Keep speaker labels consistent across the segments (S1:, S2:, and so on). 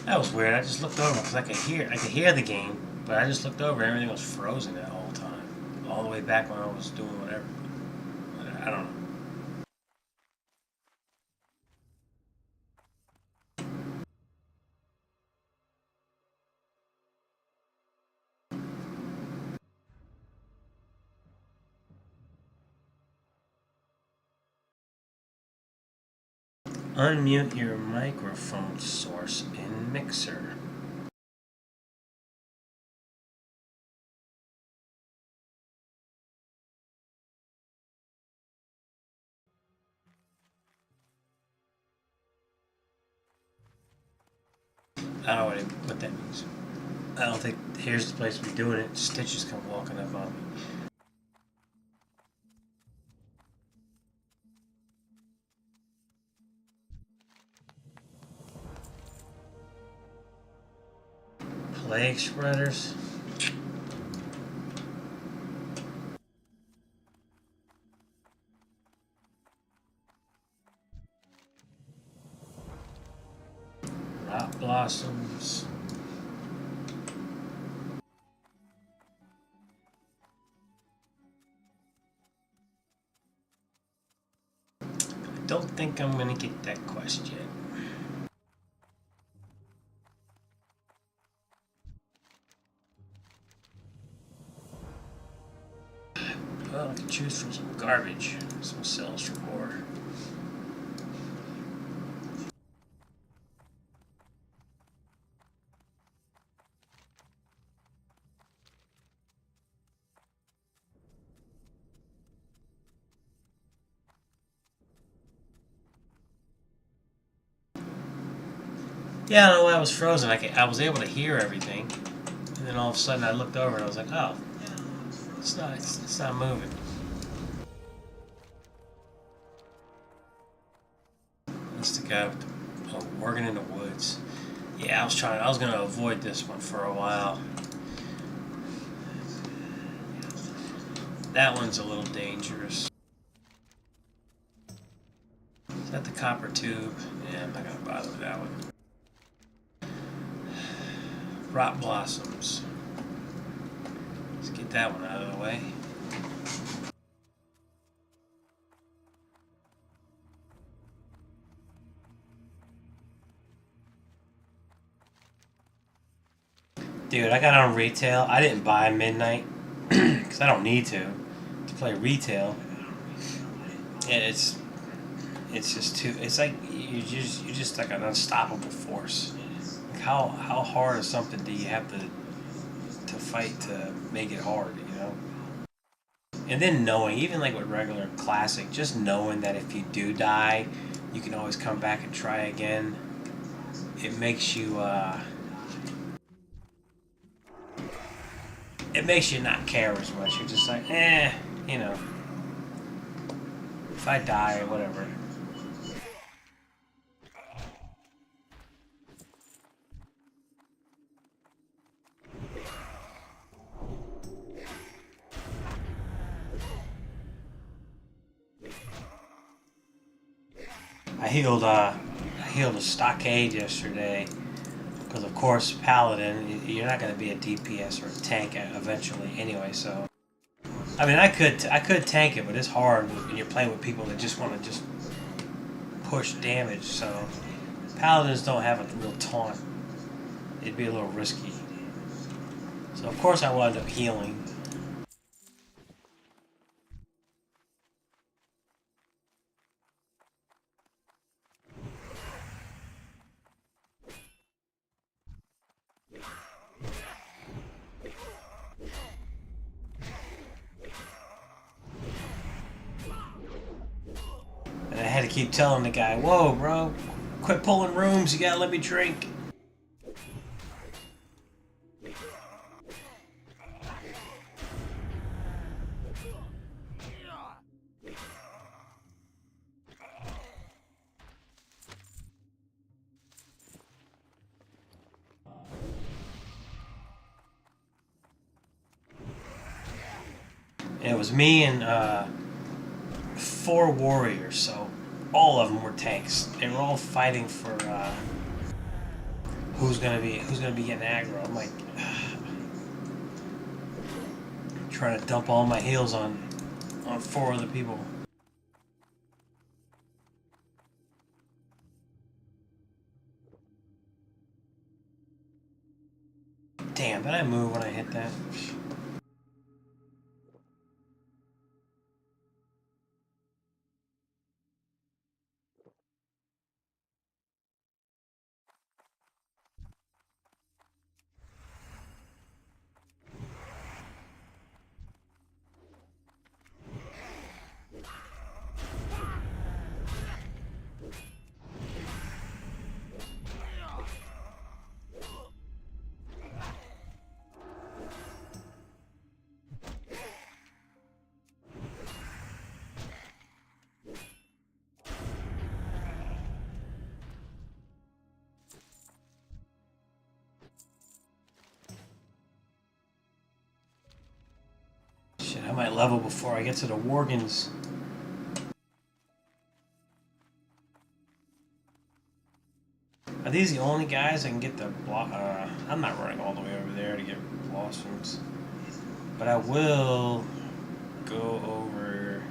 S1: That was weird. I just looked over because I could hear the game, but I just looked over. Everything was frozen that whole time, all the way back when I was doing whatever. I don't know. Unmute your microphone source in Mixer. I don't know what that means. I don't think here's the place to be doing it. Stitches come walking up on me. Plague spreaders. Rot blossoms. I don't think I'm gonna get that quest yet. Well, I can choose from some garbage. Some cells for more. Yeah, I don't know why I was frozen. I was able to hear everything, and then all of a sudden I looked over and I was like, oh, it's not moving. That's the guy with the working in the woods. Yeah, I was gonna avoid this one for a while. That one's a little dangerous. Is that the copper tube? Yeah, I'm not gonna bother with that one. Rot blossoms. Let's get that one out of the way. Dude, I got on retail. I didn't buy midnight because I don't need to play retail. Yeah, it's just too. It's like you're just like an unstoppable force. Like how hard is something do you have to fight to make it hard? You know. And then knowing, even like with regular classic, just knowing that if you do die, you can always come back and try again. It makes you it makes you not care as much. You're just like, you know, if I die or whatever. I healed a stockade yesterday because of course Paladin, you're not going to be a DPS or a tank eventually anyway. So I mean, I could tank it, but it's hard when you're playing with people that just want to just push damage. So Paladins don't have a real taunt. It'd be a little risky. So of course I wound up healing. And I had to keep telling the guy, whoa, bro, quit pulling rooms, you gotta let me drink. And it was me and 4 warriors, so all of them were tanks. They were all fighting for who's gonna be getting aggro. I'm like trying to dump all my heals on 4 other people. Damn, did I move when I hit that? Shit, I might level before I get to the workins. Are these the only guys I can get the block? I'm not running all the way over there to get blossoms, but I will go over.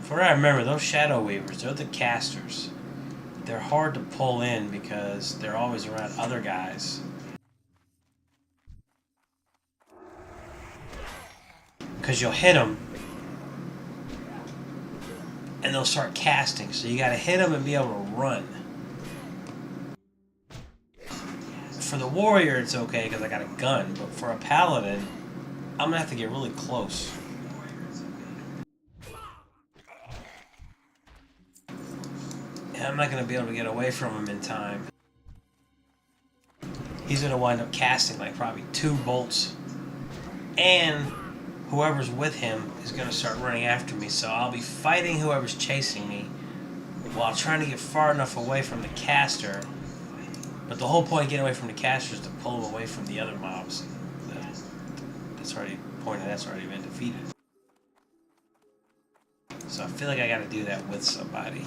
S1: For what I remember, those shadow weavers, they're the casters. They're hard to pull in because they're always around other guys. Because you'll hit them and they'll start casting, so you gotta hit them and be able to run. For the warrior, it's okay because I got a gun, but for a paladin, I'm gonna have to get really close. And I'm not gonna be able to get away from him in time. He's gonna wind up casting like probably 2 bolts, and whoever's with him is gonna start running after me, so I'll be fighting whoever's chasing me while trying to get far enough away from the caster. But the whole point of getting away from the caster is to pull him away from the other mobs. That's already point that's already been defeated. So I feel like I gotta do that with somebody.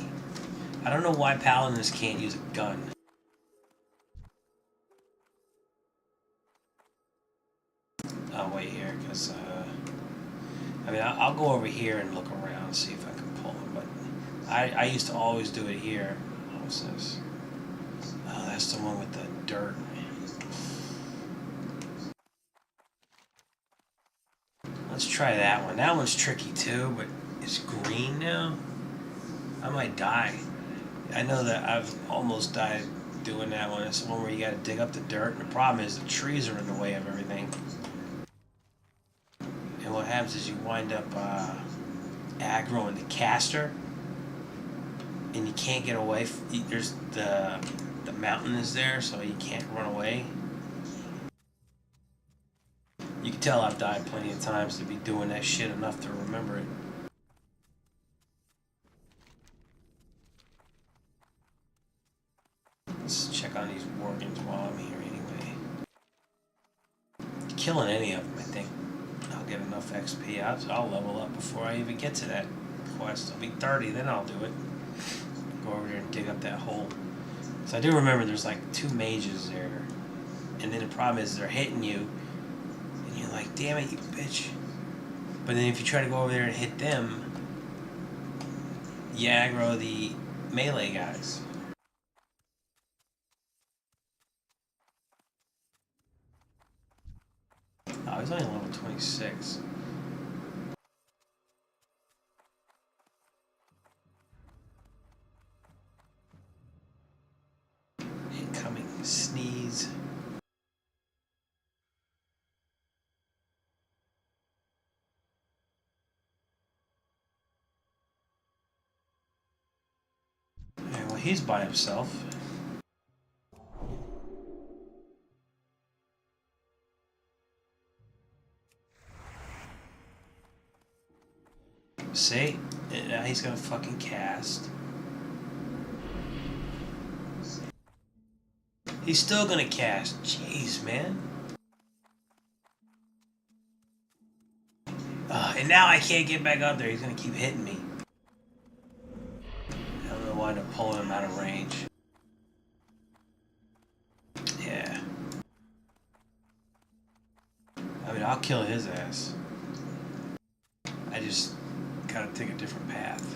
S1: I don't know why paladins can't use a gun. I'll wait here, because, I mean, I'll go over here and look around and see if I can pull him, but I used to always do it here. What's this? Oh, that's the one with the dirt. Let's try that one. That one's tricky too, but it's green now. I might die. I know that I've almost died doing that one. It's the one where you gotta dig up the dirt, and the problem is the trees are in the way of everything. And what happens is you wind up aggroing the caster, and you can't get away. There's the mountain is there, so you can't run away. You can tell I've died plenty of times to be doing that shit enough to remember it. Let's check on these workins while I'm here anyway. Killing any of them, I think I'll get enough XP. I'll level up before I even get to that quest. I'll be 30, then I'll do it. Go over there and dig up that hole. So I do remember there's like 2 mages there. And then the problem is they're hitting you. And you're like, damn it, you bitch. But then if you try to go over there and hit them, you aggro the melee guys. Oh, he's only level 26. Incoming sneeze. Alright, well, he's by himself. See? Now he's gonna fucking cast. He's still gonna cast. Jeez, man. And now I can't get back up there. He's gonna keep hitting me. I'm gonna wind up pulling him out of range. Yeah, I'll kill his ass. I just gotta take a different path.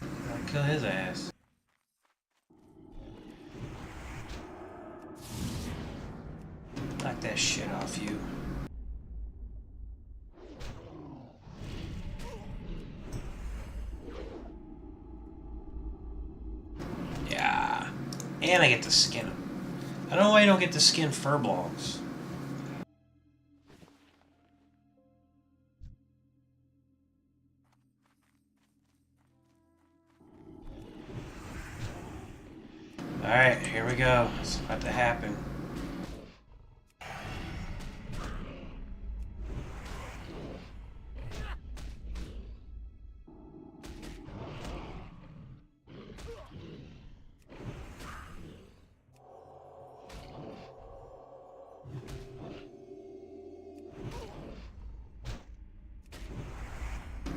S1: I'll kill his ass. Knock that shit off you. Yeah. And I get to skin him. I don't know why you don't get to skin furbolgs. Alright, here we go. It's about to happen.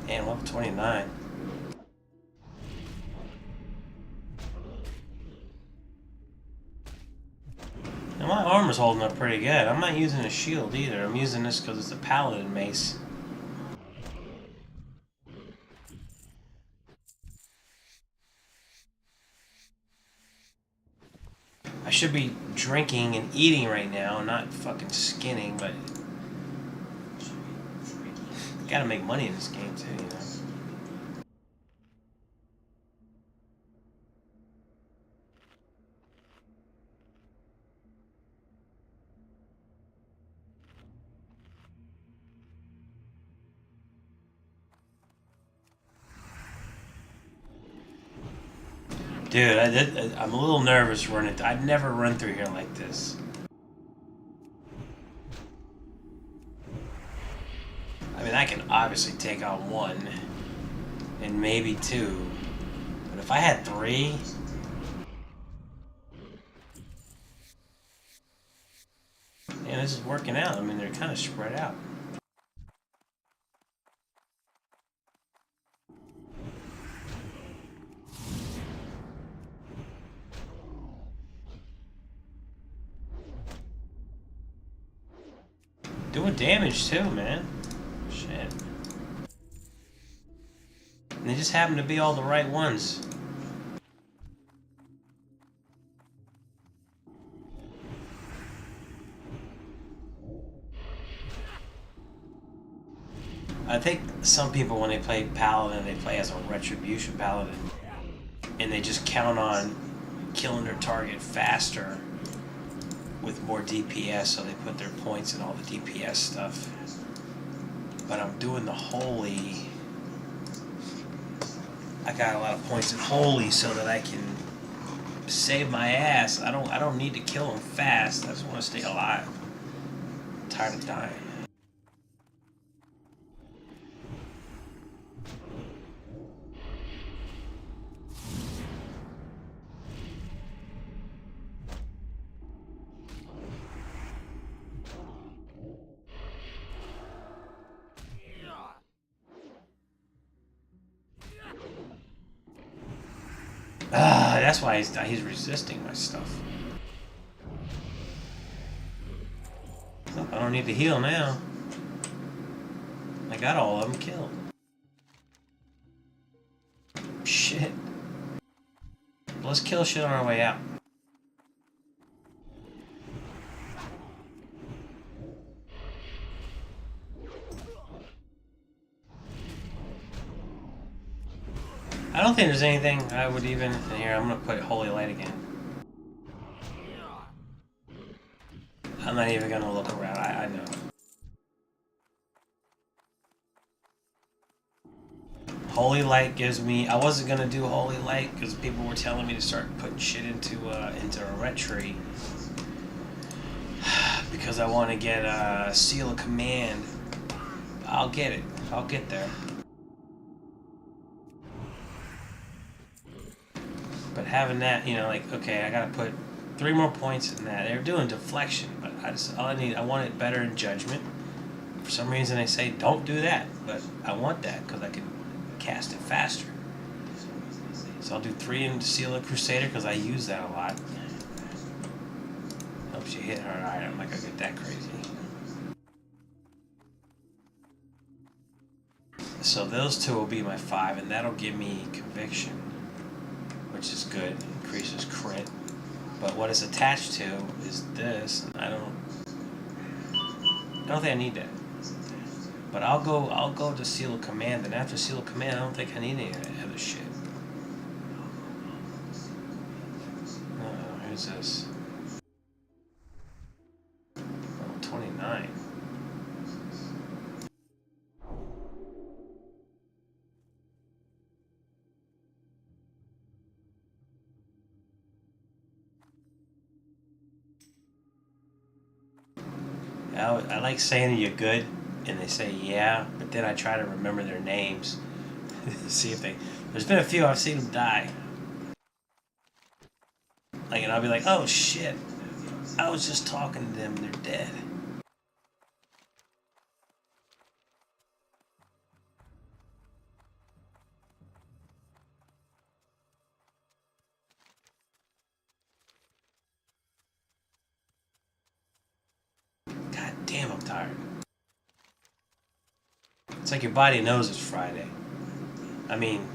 S1: And level 29. Now my armor's holding up pretty good. I'm not using a shield either. I'm using this because it's a Paladin mace. I should be drinking and eating right now, not fucking skinning, but gotta make money in this game too, you know. Dude, I'm a little nervous running. I've never run through here like this. I mean, I can obviously take on one and maybe two, but if I had three, yeah, this is working out. I mean, they're kind of spread out. Doing damage too, man. Shit. And they just happen to be all the right ones. I think some people, when they play Paladin, they play as a Retribution Paladin. And they just count on killing their target faster with more DPS, so they put their points in all the DPS stuff. But I'm doing the Holy. I got a lot of points in Holy so that I can save my ass. I don't need to kill them fast. I just want to stay alive. I'm tired of dying. That's why he's resisting my stuff. Oh, I don't need to heal now. I got all of them killed. Shit. Let's kill shit on our way out. I don't think there's anything I would even... Here, I'm going to put Holy Light again. I'm not even going to look around. I know. Holy Light gives me... I wasn't going to do Holy Light because people were telling me to start putting shit into a ret tree. Because I want to get a Seal of Command. I'll get it. I'll get there. But having that, you know, like, okay, I gotta put 3 more points in that. They're doing deflection, but I want it better in judgment. For some reason they say don't do that, but I want that because I can cast it faster. So I'll do 3 in Seal of Crusader because I use that a lot. I'll if you hit her. Alright, I'm not gonna get that crazy. So those two will be my 5, and that'll give me conviction, which is good. Increases crit. But what it's attached to is this, and I don't think I need that. But I'll go to Seal of Command, and after Seal of Command, I don't think I need any of that other shit. Who's this? Oh, 29. I like saying that you're good, and they say yeah, but then I try to remember their names. See if they... There's been a few I've seen them die. Like, and I'll be like, oh shit, I was just talking to them, they're dead. God damn, I'm tired. It's like your body knows it's Friday. I mean,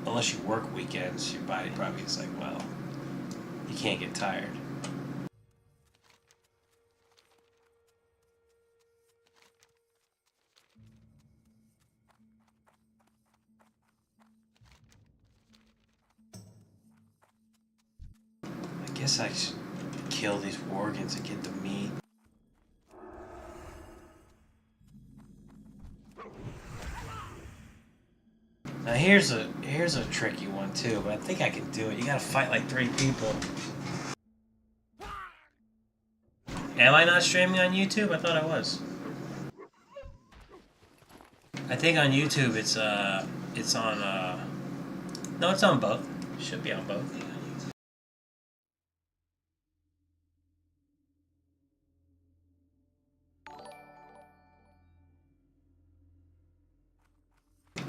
S1: unless you work weekends, your body probably is like, well, you can't get tired. I guess I should kill these workins and get the meat. Now here's a tricky one too, but I think I can do it. You gotta fight like 3 people. Am I not streaming on YouTube? I thought I was. I think on YouTube it's on no, it's on both. Should be on both.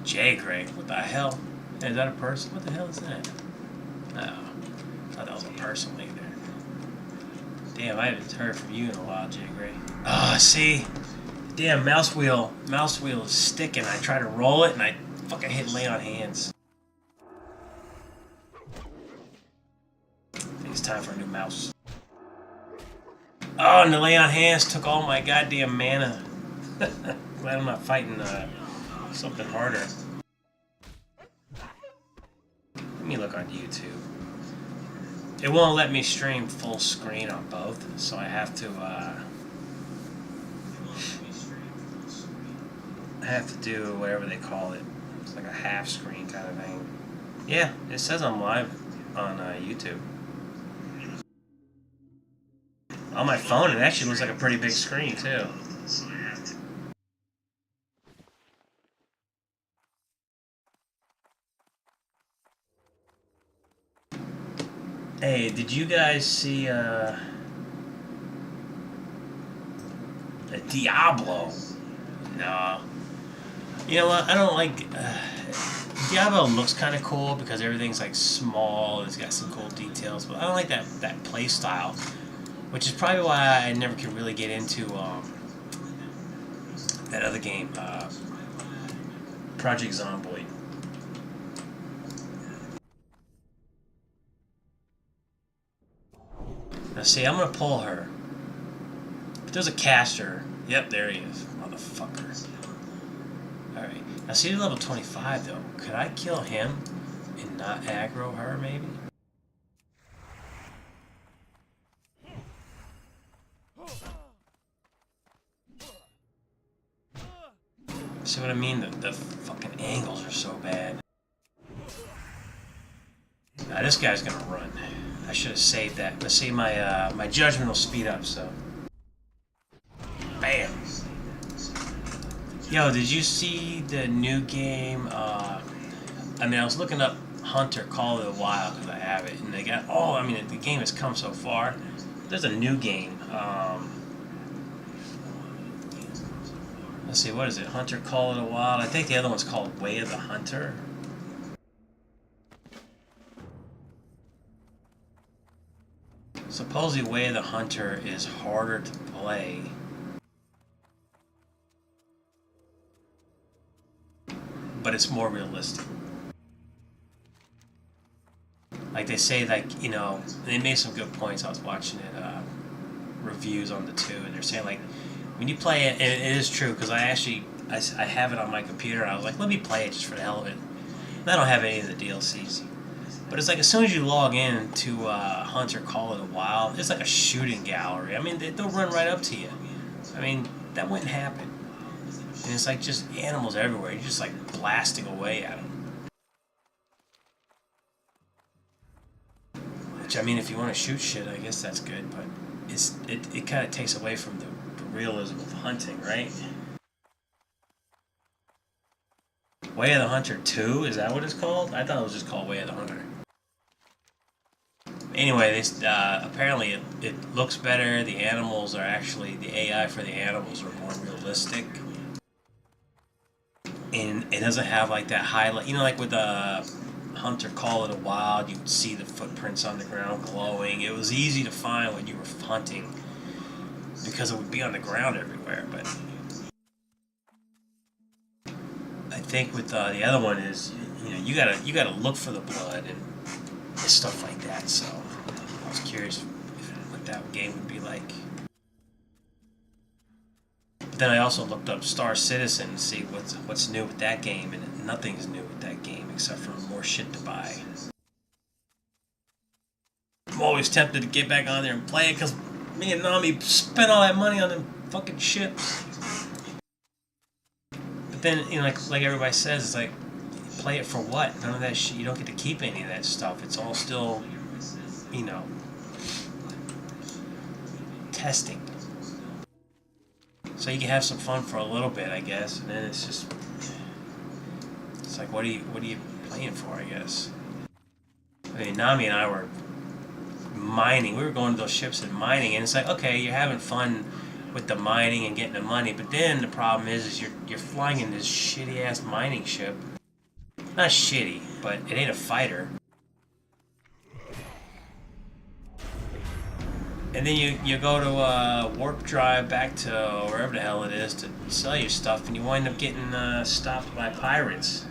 S1: J. Gray, what the hell? Is that a person? What the hell is that? Oh, I thought that was a person right there. Damn, I haven't heard from you in a while, J. Gray. Ah, see? Damn, mouse wheel is sticking. I try to roll it and I fucking hit lay on hands. I think it's time for a new mouse. Oh, and the lay on hands took all my goddamn mana. Glad I'm not fighting something harder. Let me look on YouTube. It won't let me stream full screen on both, so I have to do whatever they call it. It's like a half screen kind of thing. Yeah, it says I'm live on YouTube. On my phone, it actually looks like a pretty big screen too. Hey, did you guys see a Diablo? No. You know what? I don't like... Diablo looks kind of cool because everything's like small. It's got some cool details, but I don't like that play style, which is probably why I never can really get into that other game, Project Zomboid. Now see, I'm gonna pull her. If there's a caster, yep, there he is, motherfucker. Alright, now see, level 25 though. Could I kill him and not aggro her, maybe? See what I mean? The fucking angles are so bad. Now this guy's gonna run. I should have saved that. Let's see, my judgment will speed up, so. Bam! Yo, did you see the new game? I mean, I was looking up Hunter Call of the Wild because I have it, and they got all. I mean, the game has come so far. There's a new game. Let's see, what is it? Hunter Call of the Wild. I think the other one's called Way of the Hunter. Supposedly Way of the Hunter is harder to play. But it's more realistic. Like they say, like, you know, they made some good points. I was watching it, reviews on the 2, and they're saying, like, when you play it, and it is true, because I have it on my computer, and I was like, let me play it just for the hell of it. And I don't have any of the DLCs. But it's like, as soon as you log in to Hunt or Call of the Wild, it's like a shooting gallery. I mean, they'll run right up to you. I mean, that wouldn't happen. And it's like just animals everywhere. You're just like blasting away at them. Which, I mean, if you want to shoot shit, I guess that's good, but it kind of takes away from the realism of hunting, right? Way of the Hunter 2? Is that what it's called? I thought it was just called Way of the Hunter. Anyway, apparently it looks better. The animals are actually, the AI for the animals are more realistic. And it doesn't have like that highlight, you know, like with the Hunter Call of the Wild, you would see the footprints on the ground glowing. It was easy to find when you were hunting because it would be on the ground everywhere. But I think with the other one is, you know, you gotta look for the blood and stuff like that. So I was curious what that game would be like. But then I also looked up Star Citizen to see what's new with that game, and nothing's new with that game except for more shit to buy. I'm always tempted to get back on there and play it because me and Nami spent all that money on them fucking ships. But then, you know, like everybody says, it's like, play it for what? None of that shit. You don't get to keep any of that stuff. It's all still, you know, testing. So you can have some fun for a little bit, I guess, and then it's like, what are you playing for, I guess? I mean, Nami and I were mining. We were going to those ships and mining, and it's like, okay, you're having fun with the mining and getting the money, but then the problem is you're flying in this shitty ass mining ship. Not shitty, but it ain't a fighter. And then you go to warp drive back to wherever the hell it is to sell your stuff, and you wind up getting stopped by pirates.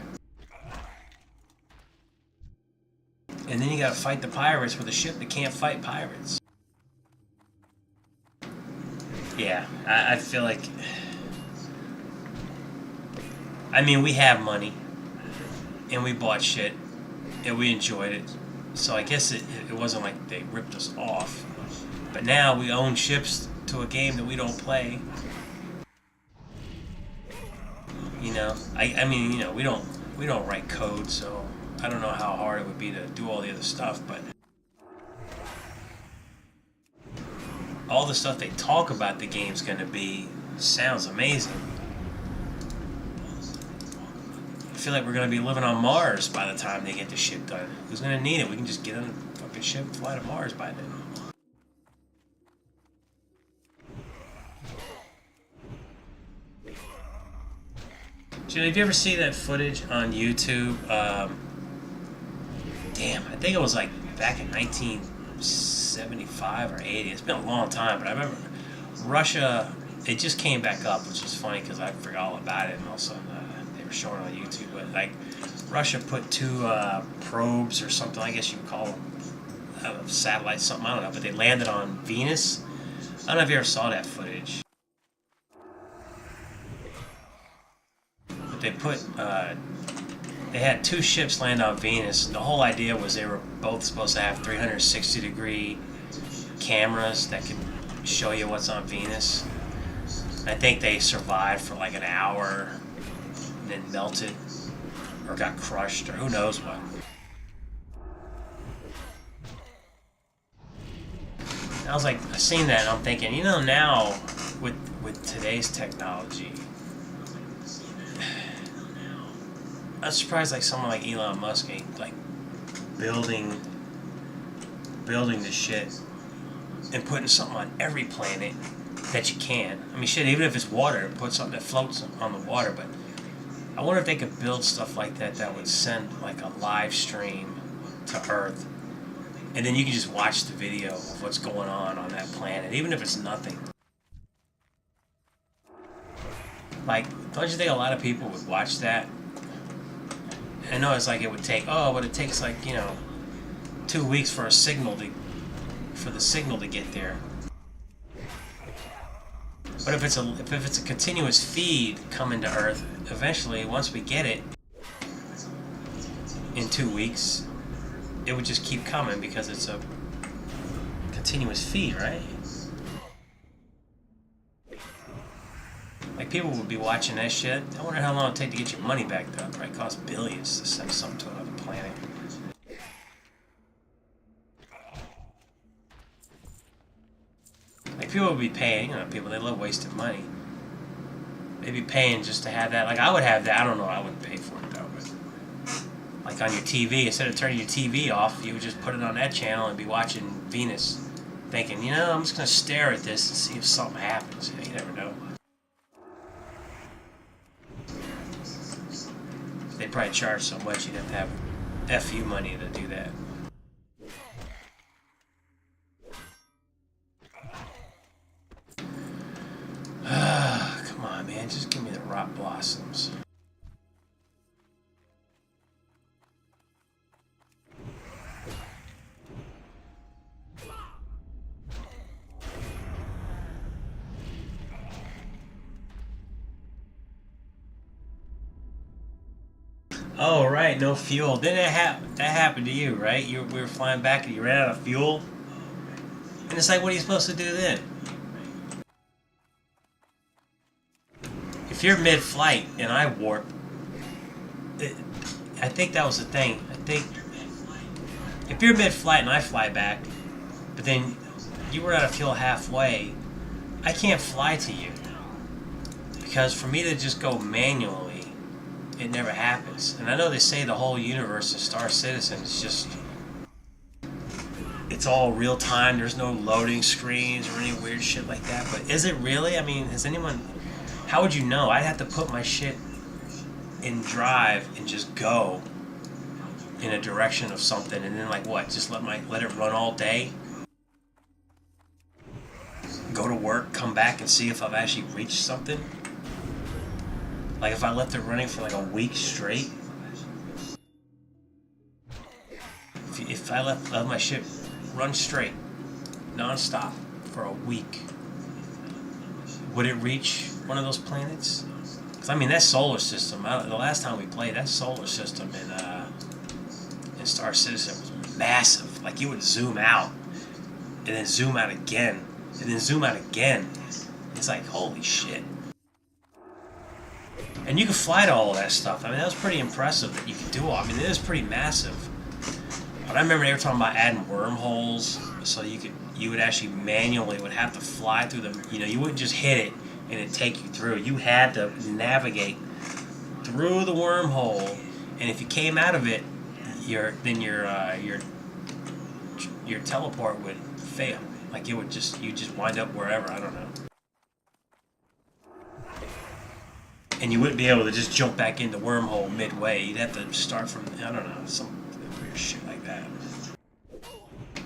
S1: And then you gotta fight the pirates with a ship that can't fight pirates. Yeah, I feel like... I mean, we have money, and we bought shit, and we enjoyed it. So I guess it wasn't like they ripped us off. But now we own ships to a game that we don't play. You know, I mean, you know, we don't write code, so I don't know how hard it would be to do all the other stuff, but all the stuff they talk about the game's gonna be sounds amazing. I feel like we're gonna be living on Mars by the time they get the ship done. Who's gonna need it? We can just get on a fucking ship and fly to Mars by then. Julie, have you ever seen that footage on YouTube? Damn, I think it was like back in 1975 or 80. It's been a long time, but I remember Russia, it just came back up, which is funny because I forgot all about it, and all of a sudden they were showing it on YouTube. But like, Russia put 2 probes or something, I guess you would call them, satellites, something, I don't know, but they landed on Venus. I don't know if you ever saw that footage. They put, they had 2 ships land on Venus, and the whole idea was they were both supposed to have 360-degree cameras that could show you what's on Venus. I think they survived for like an hour, and then melted, or got crushed, or who knows what. I was like, I seen that, and I'm thinking, you know, now, with today's technology, I'm surprised like someone like Elon Musk ain't like building the shit and putting something on every planet that you can. I mean, shit, even if it's water, put something that floats on the water. But I wonder if they could build stuff like that that would send like a live stream to Earth And then you can just watch the video of what's going on that planet, even if it's nothing. Like, don't you think a lot of people would watch that? I know it's like it would take, but it takes like, 2 weeks for the signal to get there. But if it's a continuous feed coming to Earth, eventually, once we get it in 2 weeks, it would just keep coming because it's a continuous feed, right? Like, people would be watching that shit. I wonder how long it'd take to get your money back, though. It probably costs billions to send something to another planet. Like, people would be paying, they love wasting money. They'd be paying just to have that. Like, I would have that. I don't know, I wouldn't pay for it, though. But, like, on your TV, instead of turning your TV off, you would just put it on that channel and be watching Venus. Thinking, I'm just going to stare at this and see if something happens. You never know. They'd probably charge so much you'd have to have FU money to do that. Come on, man. Just give me the rock blossoms. Oh, right, no fuel. Didn't that happened to you, right? We were flying back and you ran out of fuel. And it's like, what are you supposed to do then? If you're mid-flight and I warp, I think that was the thing. I think if you're mid-flight and I fly back, but then you were out of fuel halfway, I can't fly to you. Because for me to just go manually, it never happens. And I know they say the whole universe is Star Citizen. It's all real time. There's no loading screens or any weird shit like that. But is it really? I mean, how would you know? I'd have to put my shit in drive and just go in a direction of something. And then like what? Just let it run all day? Go to work, come back and see if I've actually reached something? Like if I left it running for like a week straight, if I let my shit run straight, non-stop for a week, would it reach one of those planets? Because I mean that solar system. The last time we played, that solar system in Star Citizen was massive. Like you would zoom out, and then zoom out again, and then zoom out again. It's like holy shit. And you could fly to all that stuff. I mean, that was pretty impressive that you could do all. I mean, it is pretty massive. But I remember they were talking about adding wormholes, so you would actually manually would have to fly through them. You wouldn't just hit it and it'd take you through. You had to navigate through the wormhole, and if you came out of it, your teleport would fail. Like you just wind up wherever. I don't know. And you wouldn't be able to just jump back in the wormhole midway. You'd have to start from, I don't know, some weird shit like that.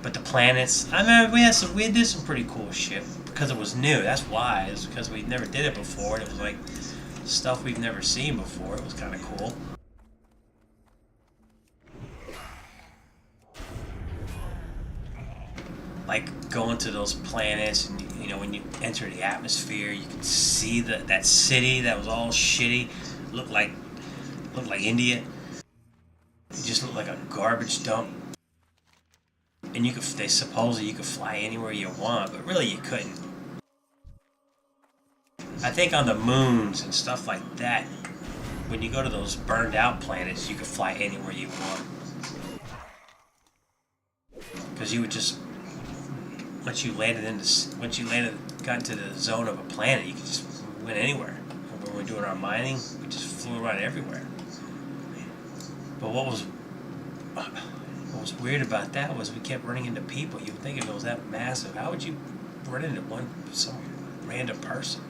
S1: But the planets, I mean, we did some pretty cool shit because it was new. That's why. It's because we never did it before. It was like stuff we've never seen before. It was kind of cool. Like going to those planets, and when you enter the atmosphere, you can see that city that was all shitty, looked like India. It just looked like a garbage dump. And they supposedly you could fly anywhere you want, but really you couldn't. I think on the moons and stuff like that, when you go to those burned out planets, you could fly anywhere you want. Because you would just once you got into the zone of a planet, you could just went anywhere. When we were doing our mining, we just flew around everywhere. But what was weird about that was we kept running into people. You would think if it was that massive, how would you run into some random person?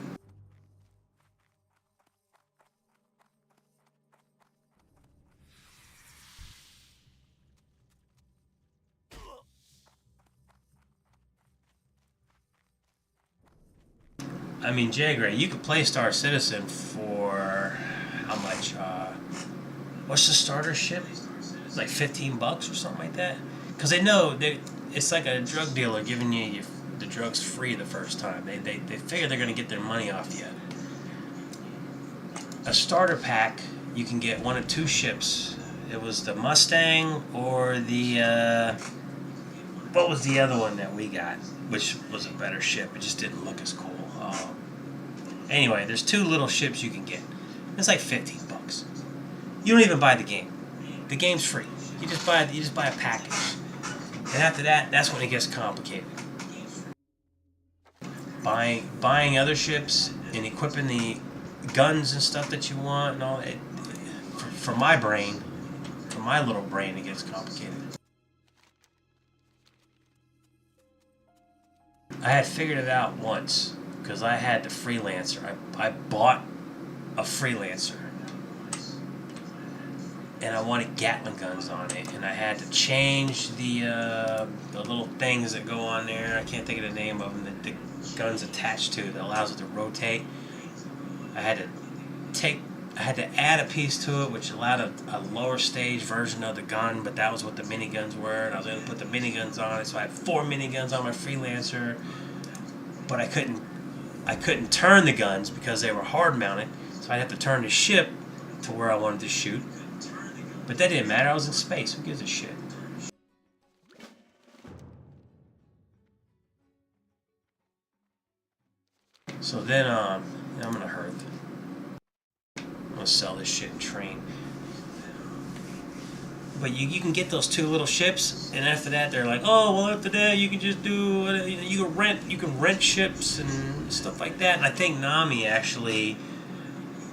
S1: I mean, Jay, you could play Star Citizen for how much? What's the starter ship? It's like $15 or something like that. Because they know it's like a drug dealer giving you the drugs free the first time. They figure they're going to get their money off you. A starter pack, you can get one of two ships. It was the Mustang or the what was the other one that we got, which was a better ship. It just didn't look as cool. Anyway, there's two little ships you can get. It's like $15. You don't even buy the game. The game's free. You just buy a package. And after that, that's when it gets complicated. Buying other ships and equipping the guns and stuff that you want and all it. For my brain, for my little brain, it gets complicated. I had figured it out once because I had the freelancer. I bought a freelancer and I wanted Gatling guns on it, and I had to change the little things that go on there. I can't think of the name of them that the gun's attached to that allows it to rotate. I had to add a piece to it which allowed a lower stage version of the gun, but that was what the miniguns were, and I was able to put the miniguns on it, so I had 4 miniguns on my freelancer, but I couldn't turn the guns because they were hard mounted, so I'd have to turn the ship to where I wanted to shoot. But that didn't matter, I was in space, who gives a shit? So then, I'm gonna hurt. I'm gonna sell this shit and train. But you can get those two little ships, and after that they're like, oh well, after that you can just do you can rent ships and stuff like that. And I think Nami actually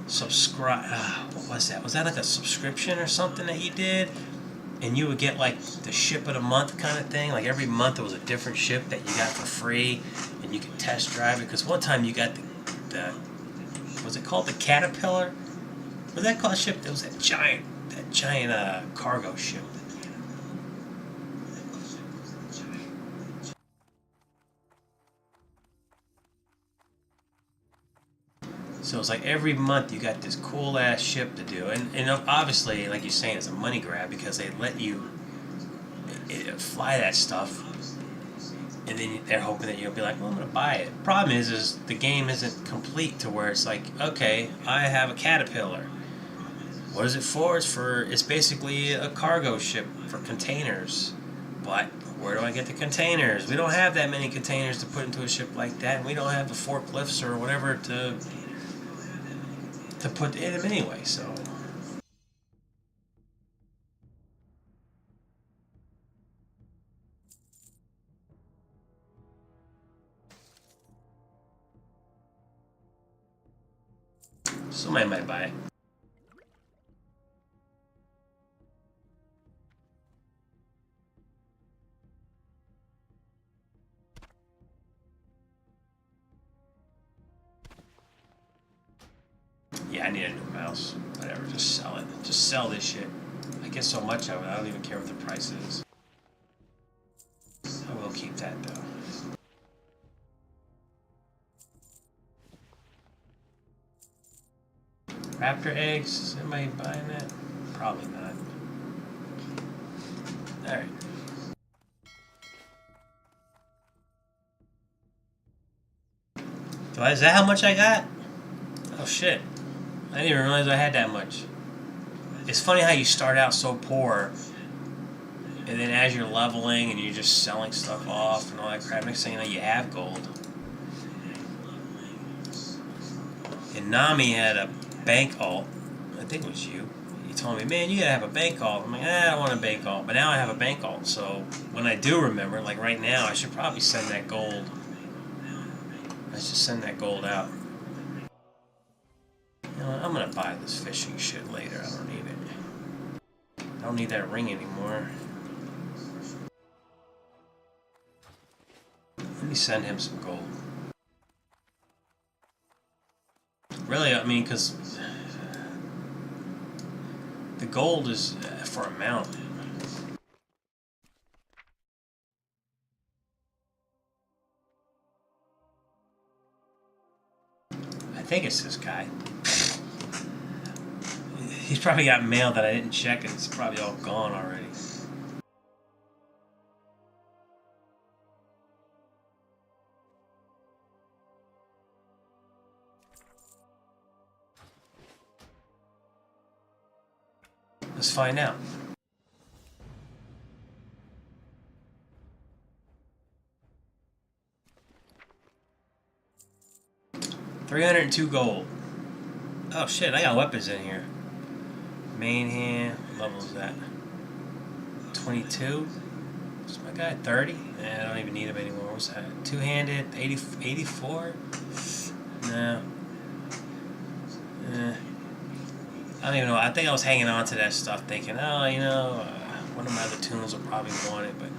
S1: subscribe. What was that? Was that like a subscription or something that you did? And you would get like the ship of the month kind of thing. Like every month there was a different ship that you got for free, and you could test drive it. Because one time you got the was it called the Caterpillar? Was that called a ship? It was that giant cargo ship. So it's like every month you got this cool ass ship to do, and obviously, like you're saying, it's a money grab because they let you fly that stuff, and then they're hoping that you'll be like, well, I'm gonna buy it. Problem is the game isn't complete to where it's like, okay, I have a Caterpillar. What is it for? It's basically a cargo ship for containers. But where do I get the containers? We don't have that many containers to put into a ship like that, and we don't have the forklifts or whatever to put in them anyway, so. Somebody might buy it. Yeah, I need a new mouse. Whatever, just sell it. Just sell this shit. I get so much of it, I don't even care what the price is. I will keep that, though. Raptor eggs? Is anybody buying that? Probably not. Alright. So is that how much I got? Oh shit. I didn't even realize I had that much. It's funny how you start out so poor, and then as you're leveling and you're just selling stuff off and all that crap, next thing you know you have gold. And Nami had a bank alt. I think it was you. You told me, man, you gotta have a bank alt. I'm like, I don't want a bank alt. But now I have a bank alt, so when I do remember, like right now, I should probably send that gold. I should send that gold out. You know, I'm gonna buy this fishing shit later. I don't need it. I don't need that ring anymore. Let me send him some gold. Really, I mean, because the gold is for a mount. think it's this guy. He's probably got mail that I didn't check and it's probably all gone already. Let's find out. $302 gold. Oh shit, I got weapons in here. Main hand, what level is that? 22? Is my guy 30? I don't even need him anymore. What's that? Two-handed, 84? No. I don't even know. I think I was hanging on to that stuff thinking, oh, you know, one of my other tunes will probably want it, but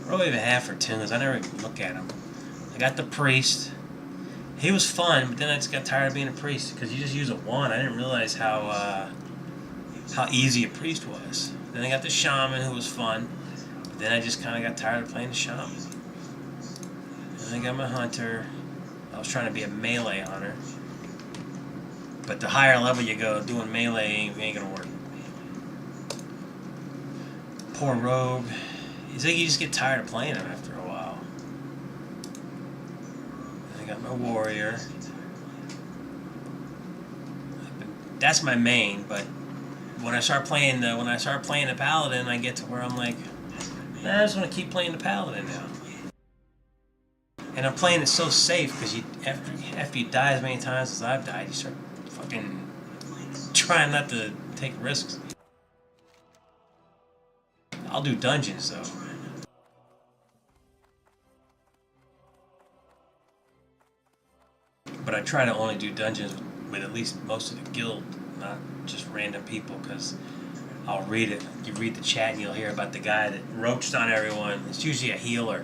S1: what do I even have for tunes? I never even look at them. I got the priest. He was fun, but then I just got tired of being a priest because you just use a wand. I didn't realize how easy a priest was. Then I got the shaman, who was fun. But then I just kind of got tired of playing the shaman. Then I got my hunter. I was trying to be a melee hunter. But the higher level you go, doing melee ain't gonna work. Poor rogue. It's like you just get tired of playing him after a while. I got my warrior. That's my main, but when I start playing the paladin, I get to where I'm like, nah, I just want to keep playing the paladin now. And I'm playing it so safe because after you die as many times as I've died, you start fucking trying not to take risks. I'll do dungeons though. But I try to only do dungeons with at least most of the guild, not just random people, because I'll read it. You read the chat and you'll hear about the guy that roached on everyone. It's usually a healer.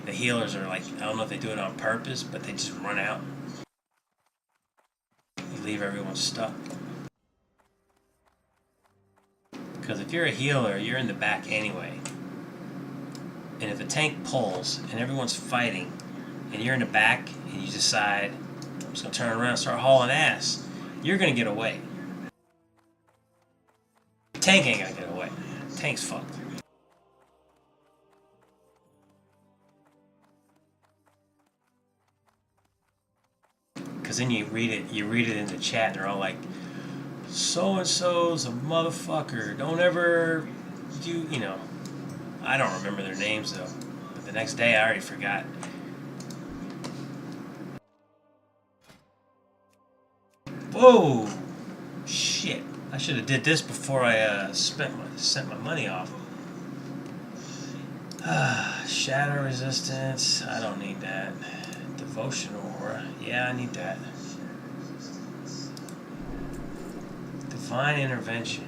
S1: The healers are like, I don't know if they do it on purpose, but they just run out. You leave everyone stuck. Because if you're a healer, you're in the back anyway. And if a tank pulls and everyone's fighting, and you're in the back, and you decide, I'm just going to turn around and start hauling ass, you're going to get away. The tank ain't going to get away. The tank's fucked. Because then you read it in the chat, and they're all like, so-and-so's a motherfucker. Don't ever do, you know. I don't remember their names, though. But the next day, I already forgot. Whoa! Shit. I should have did this before I sent my money off. Shadow resistance. I don't need that. Devotional aura. Yeah, I need that. Divine intervention.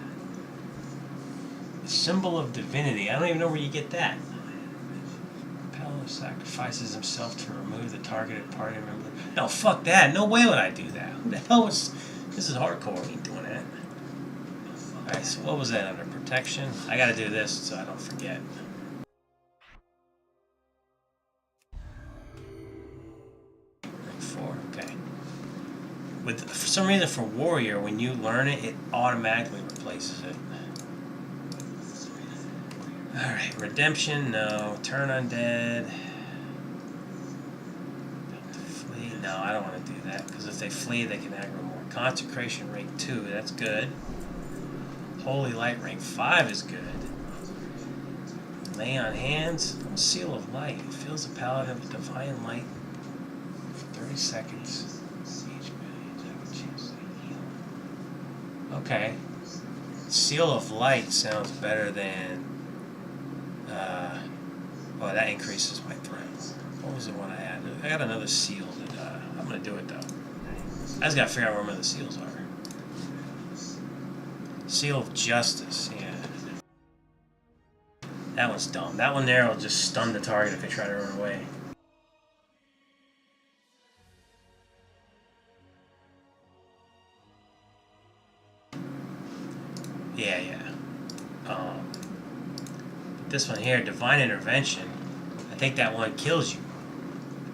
S1: Symbol of divinity. I don't even know where you get that. Paladin sacrifices himself to remove the targeted party member. No, fuck that. No way would I do that. Who the hell was... This is hardcore. We ain't doing that. Alright, so what was that under protection? I gotta do this so I don't forget. Rank 4, okay. For some reason for warrior, when you learn it, it automatically replaces it. Alright, redemption, no. Turn undead. Flee, no, I don't want to do that, because if they flee, they can aggro more. Consecration rank 2, that's good. Holy light rank 5 is good. Lay on hands, seal of light. Fills the paladin with divine light for 30 seconds. Okay. Seal of light sounds better than... oh, that increases my threat. What was the one I had? I got another seal that... I'm going to do it, though. I just got to figure out where my other seals are. Seal of Justice, yeah. That one's dumb. That one there will just stun the target if they try to run away. Yeah. This one here, Divine Intervention, I think that one kills you.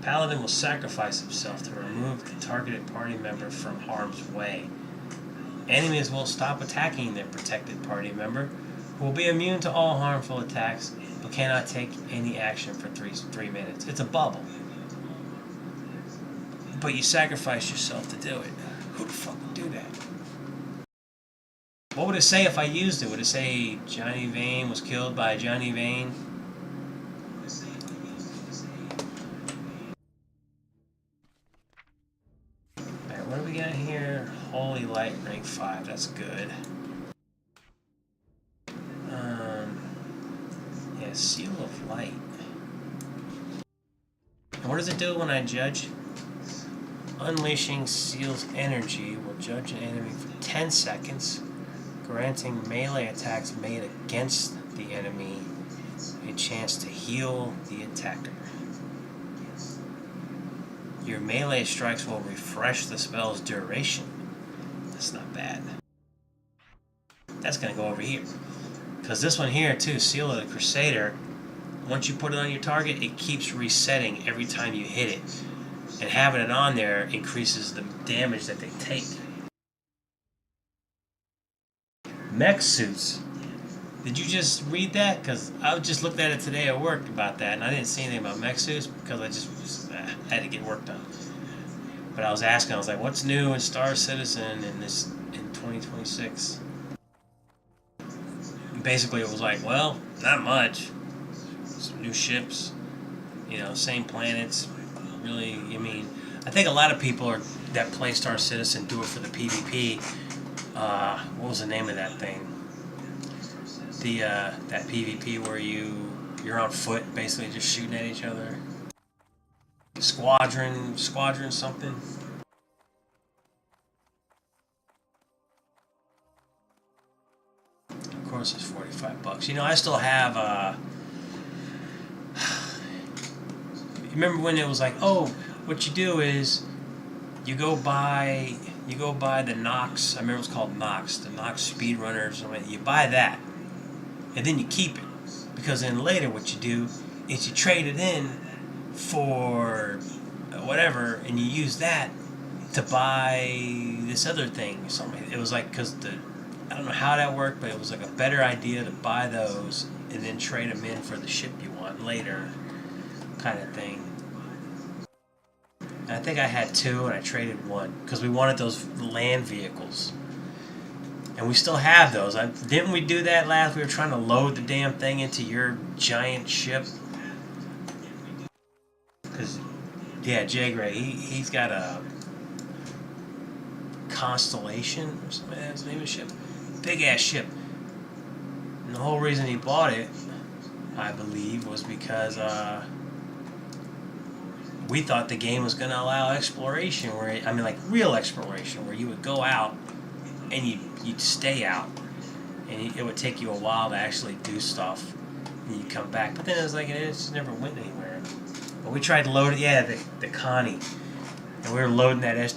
S1: Paladin will sacrifice himself to remove the targeted party member from harm's way. Enemies will stop attacking their protected party member, who will be immune to all harmful attacks, but cannot take any action for 3 minutes. It's a bubble. But you sacrifice yourself to do it. Who the fuck would do that? What would it say if I used it? Would it say Johnny Vane was killed by Johnny Vane? Alright, what do we got here? Holy Light, rank 5. That's good. Yeah, Seal of Light. And what does it do when I judge? Unleashing Seal's energy will judge an enemy for 10 seconds, granting melee attacks made against the enemy a chance to heal the attacker. Your melee strikes will refresh the spell's duration. That's not bad. That's going to go over here. Because this one here, too, Seal of the Crusader, once you put it on your target, it keeps resetting every time you hit it. And having it on there increases the damage that they take. Mech suits. Did you just read that? Because I just looked at it today at work about that, and I didn't see anything about mech suits because I had to get work done. But I was asking, I was like, what's new in Star Citizen in 2026? And basically, it was like, well, not much. Some new ships, you know, same planets. Really, I mean, I think a lot of people that play Star Citizen do it for the PvP. What was the name of that thing? That PvP where you're on foot, basically just shooting at each other. Squadron something. Of course, it's $45. You know, I still have. Remember when it was like, oh, what you do is you go buy the Nox. I remember it was called Nox, the Nox Speedrunner or something. You buy that, and then you keep it, because then later what you do is you trade it in for whatever, and you use that to buy this other thing or something. It was like, because I don't know how that worked, but it was like a better idea to buy those and then trade them in for the ship you want later, kind of thing. And I think I had 2 and I traded 1 because we wanted those land vehicles, and we still have those. Didn't we do that last? We were trying to load the damn thing into your giant ship. Because yeah, Jay Gray, he's got a Constellation or something. That's the name of the ship. Big ass ship. And the whole reason he bought it, I believe, was because we thought the game was going to allow exploration, like real exploration, where you would go out and you'd stay out, and it would take you a while to actually do stuff, and you'd come back. But then it was like, it just never went anywhere. But we tried to load it, the Connie, and we were loading that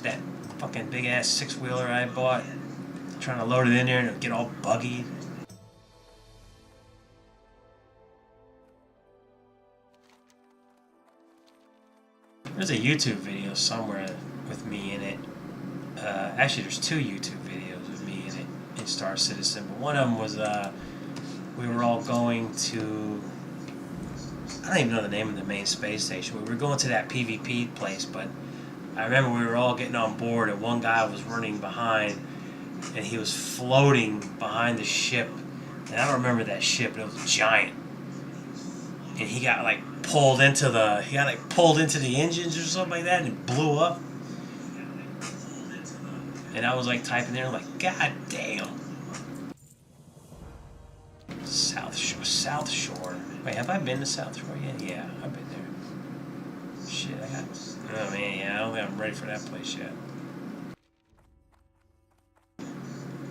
S1: fucking big ass 6-wheeler I bought, trying to load it in there, and it would get all buggy. There's a YouTube video somewhere with me in it. Actually, there's 2 YouTube videos with me in it in Star Citizen. But one of them was we were all going to, I don't even know the name of the main space station. We were going to that PvP place, but I remember we were all getting on board, and one guy was running behind, and he was floating behind the ship. And I don't remember that ship, but it was giant. And he got pulled into the engines or something like that, and it blew up. And I was typing there, God damn. South Shore. Wait, have I been to South Shore yet? Yeah, I've been there. Shit, oh man, yeah, I don't think I'm ready for that place yet.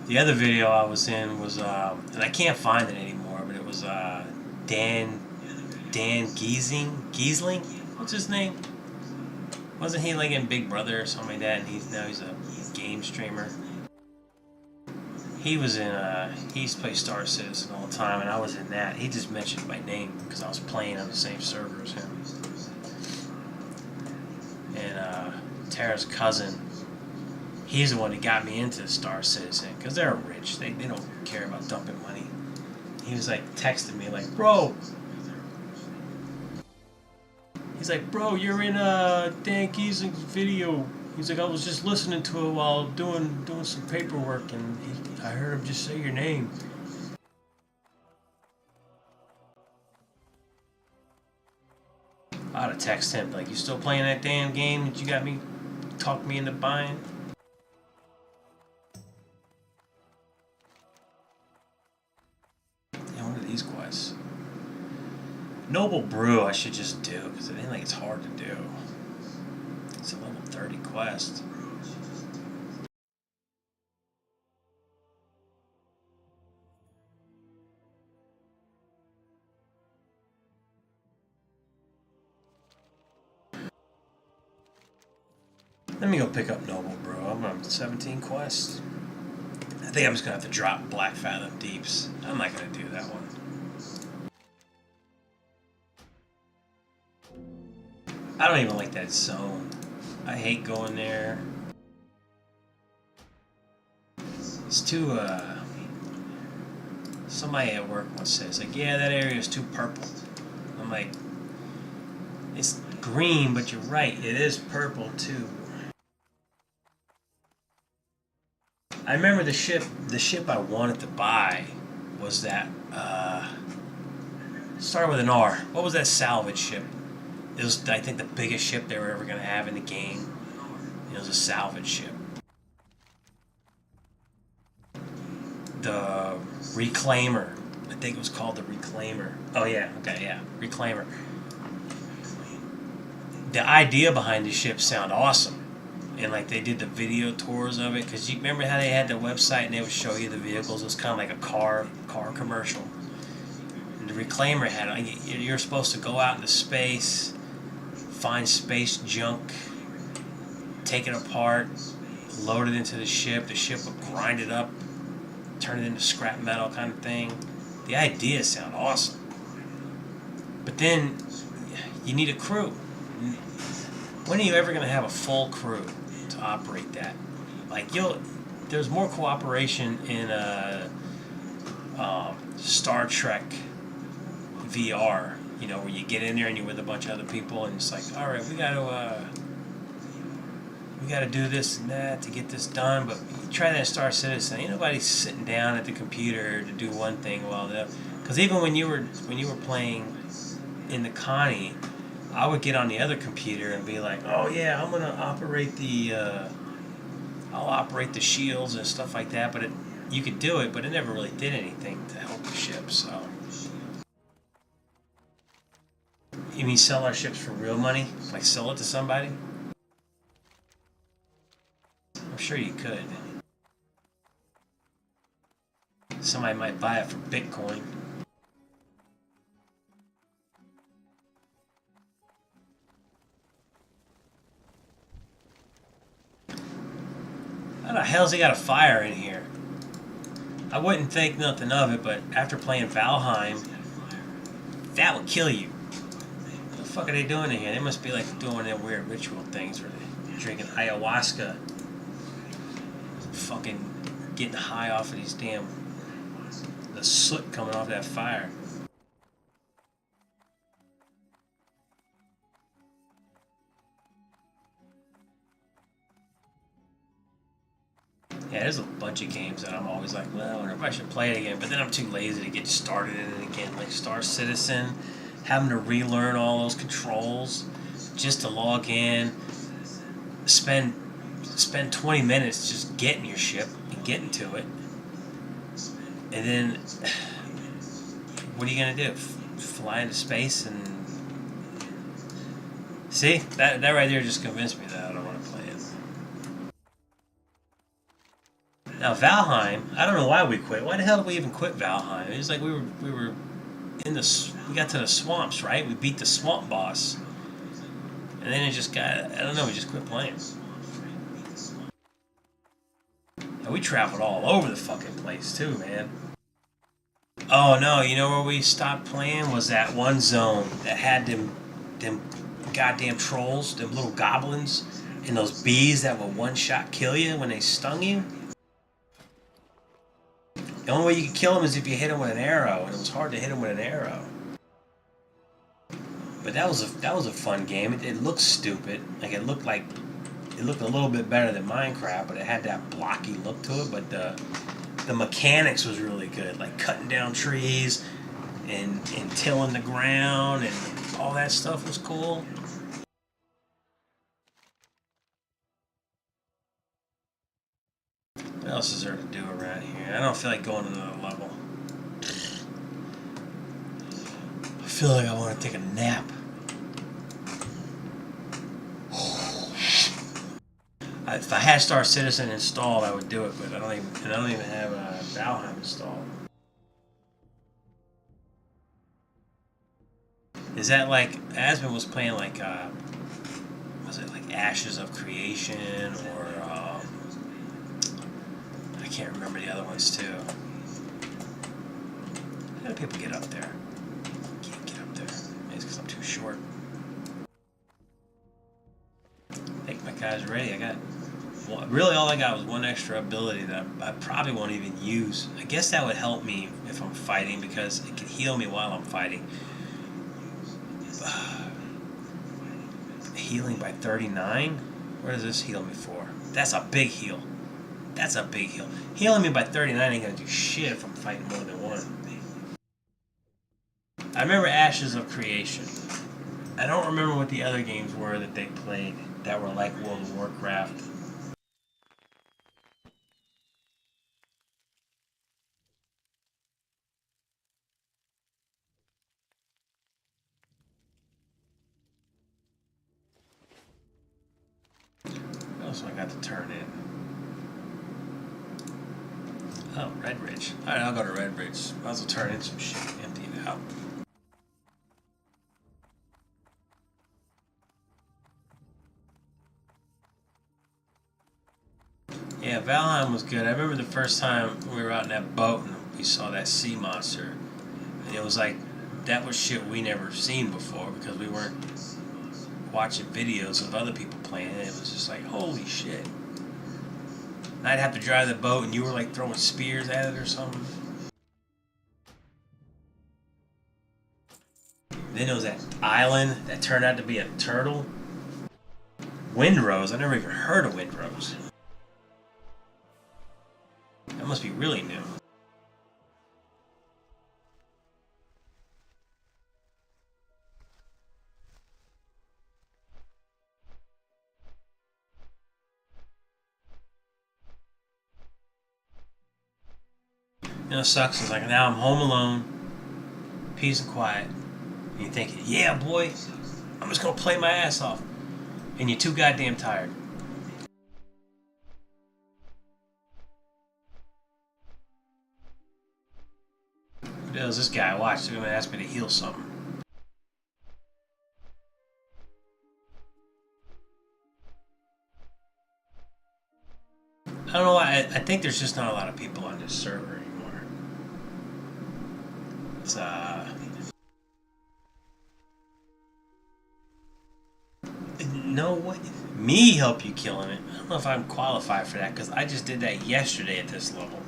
S1: The other video I was in was, and I can't find it anymore, but it was Dan Giesling? What's his name? Wasn't he in Big Brother or something like that, and now he's a game streamer? He was in, he used to play Star Citizen all the time, and I was in that. He just mentioned my name because I was playing on the same server as him. Tara's cousin. He's the one that got me into Star Citizen because they're rich. They don't care about dumping money. He was like texting me like, bro. He's like, bro, you're in Dan Giesing's video. He's like, I was just listening to it while doing some paperwork, and I heard him just say your name. I ought to text him like, you still playing that damn game that you got me, talked me into buying? Yeah, what are these quests? Noble Brew I should just do, because I think like it's hard to do. It's a level 30 quest. Let me go pick up Noble Brew. I'm on 17 quests. I think I'm just going to have to drop Black Fathom Deeps. I'm not going to do that one. I don't even like that zone. I hate going there. It's too, somebody at work once says, like, yeah, that area is too purple. I'm like, it's green, but you're right, it is purple too. I remember the ship I wanted to buy was that, started with an R. What was that salvage ship? It was, I think, the biggest ship they were ever going to have in the game. It was a salvage ship. The Reclaimer. I think it was called the Reclaimer. Oh, yeah. Okay, yeah. Reclaimer. The idea behind the ship sounded awesome. And, like, they did the video tours of it. Because you remember how they had the website and they would show you the vehicles? It was kind of like a car commercial. And the Reclaimer had... You're supposed to go out into space... find space junk, take it apart, load it into the ship will grind it up, turn it into scrap metal kind of thing. The ideas sound awesome. But then, you need a crew. When are you ever going to have a full crew to operate that? Like, there's more cooperation in Star Trek VR. You know, where you get in there and you're with a bunch of other people, and it's like, all right, we got to do this and that to get this done. But you try that Star Citizen, ain't nobody sitting down at the computer to do one thing while the other. Because even when you were playing in the Connie, I would get on the other computer and be like, oh yeah, I'm gonna operate I'll operate the shields and stuff like that. But you could do it, but it never really did anything to help the ship. So. You mean sell our ships for real money? Like sell it to somebody? I'm sure you could. Somebody might buy it for Bitcoin. How the hell's he got a fire in here? I wouldn't think nothing of it, but after playing Valheim, that would kill you. What the fuck are they doing in here? They must be like doing their weird ritual things where they're drinking ayahuasca. Fucking getting high off of these damn... the soot coming off that fire. Yeah, there's a bunch of games that I'm always like, well, I wonder if I should play it again. But then I'm too lazy to get started in it again. Like Star Citizen, having to relearn all those controls just to log in, spend 20 minutes just getting your ship and getting to it. And then, what are you going to do? Fly into space and... See? That right there just convinced me that I don't want to play it. Now Valheim, I don't know why we quit. Why the hell did we even quit Valheim? It was like we were in the... We got to the swamps, right? We beat the swamp boss. And then it just got... I don't know, we just quit playing. And we traveled all over the fucking place too, man. Oh no, you know where we stopped playing? Was that one zone that had them goddamn trolls, them little goblins And those bees that will one-shot kill you when they stung you. The only way you can kill them is if you hit them with an arrow, and it was hard to hit them with an arrow. But that was a fun game. It looked stupid. It looked a little bit better than Minecraft, but it had that blocky look to it. But the mechanics was really good, like cutting down trees and tilling the ground and all that stuff was cool. What else is there to do around here? I don't feel like going to another level. I feel like I want to take a nap. If I had Star Citizen installed, I would do it, but I don't even have Valheim installed. Is that like Aspen was playing like was it like Ashes of Creation or I can't remember the other ones too. How do people get up there? Can't get up there. Maybe it's because I'm too short. I think my guy's ready. Really all I got was one extra ability that I probably won't even use. I guess that would help me if I'm fighting because it can heal me while I'm fighting. Healing by 39? What does this heal me for? That's a big heal. That's a big heal. Healing me by 39 ain't gonna do shit if I'm fighting more than one. I remember Ashes of Creation. I don't remember what the other games were that they played that were like World of Warcraft. What else do I got to turn in? Oh, Red Ridge. Alright, I'll go to Red Ridge. Might as well turn in some shit, empty it out. Yeah, Valheim was good. I remember the first time we were out in that boat and we saw that sea monster. And it was like, that was shit we never seen before because we weren't watching videos of other people playing it. It was just like, holy shit. And I'd have to drive the boat and you were like throwing spears at it or something. Then there was that island that turned out to be a turtle. Windrose. I never even heard of Windrose. That must be really new. You know, it sucks. It's like now I'm home alone, peace and quiet. And you're thinking, yeah, boy, I'm just gonna play my ass off. And you're too goddamn tired. What the hell is this guy? Watch, they're gonna ask me to heal something. I don't know why. I think there's just not a lot of people on this server anymore. It's no way. Me help you killing it. I don't know if I'm qualified for that because I just did that yesterday at this level.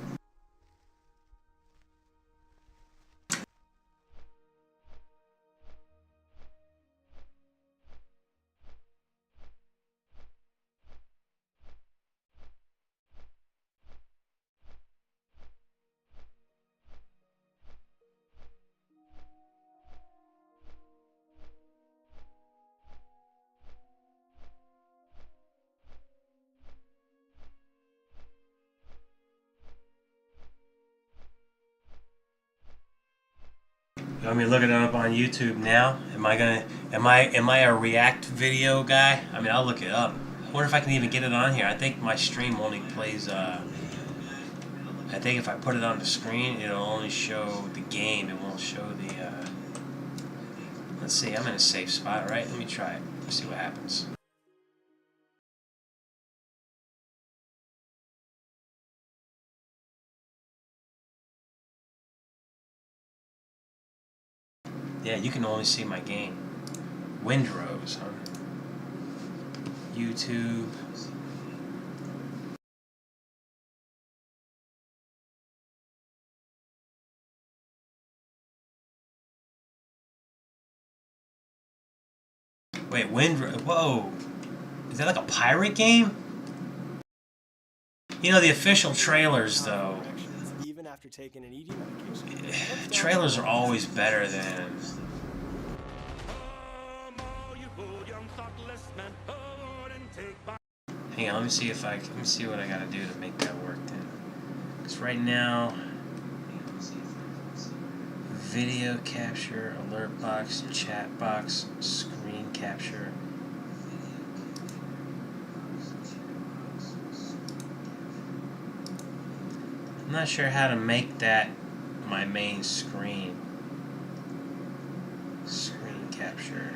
S1: You want me to look it up on YouTube now? Am I a React video guy? I mean, I'll look it up. I wonder if I can even get it on here. I think my stream only plays. I think if I put it on the screen, it'll only show the game. It won't show the. Let's see. I'm in a safe spot, right? Let me try it. Let's see what happens. Yeah, you can only see my game. Windrose, huh? YouTube. Wait, whoa. Is that like a pirate game? You know, the official trailers, though.
S2: Even after taking an ED medication.
S1: Trailers are always better than... Hang on, let me see what I gotta do to make that work then. Because right now, video capture, alert box, chat box, screen capture. I'm not sure how to make that my main screen. Screen capture.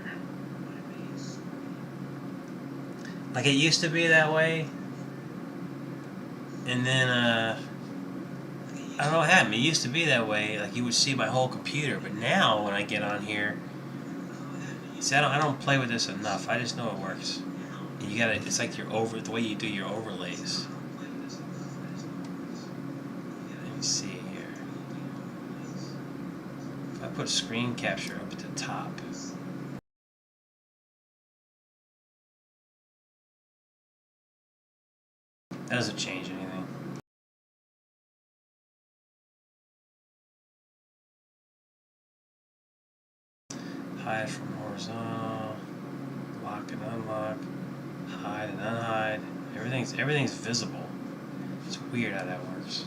S1: Like it used to be that way. And then, I don't know what happened. It used to be that way. Like you would see my whole computer. But now when I get on here, see, I don't play with this enough. I just know it works. And you gotta, it's like the way you do your overlays. Let me see here. If I put screen capture up at the top. That doesn't change anything. Hide from horizontal, lock and unlock, hide and unhide. Everything's visible. It's weird how that works.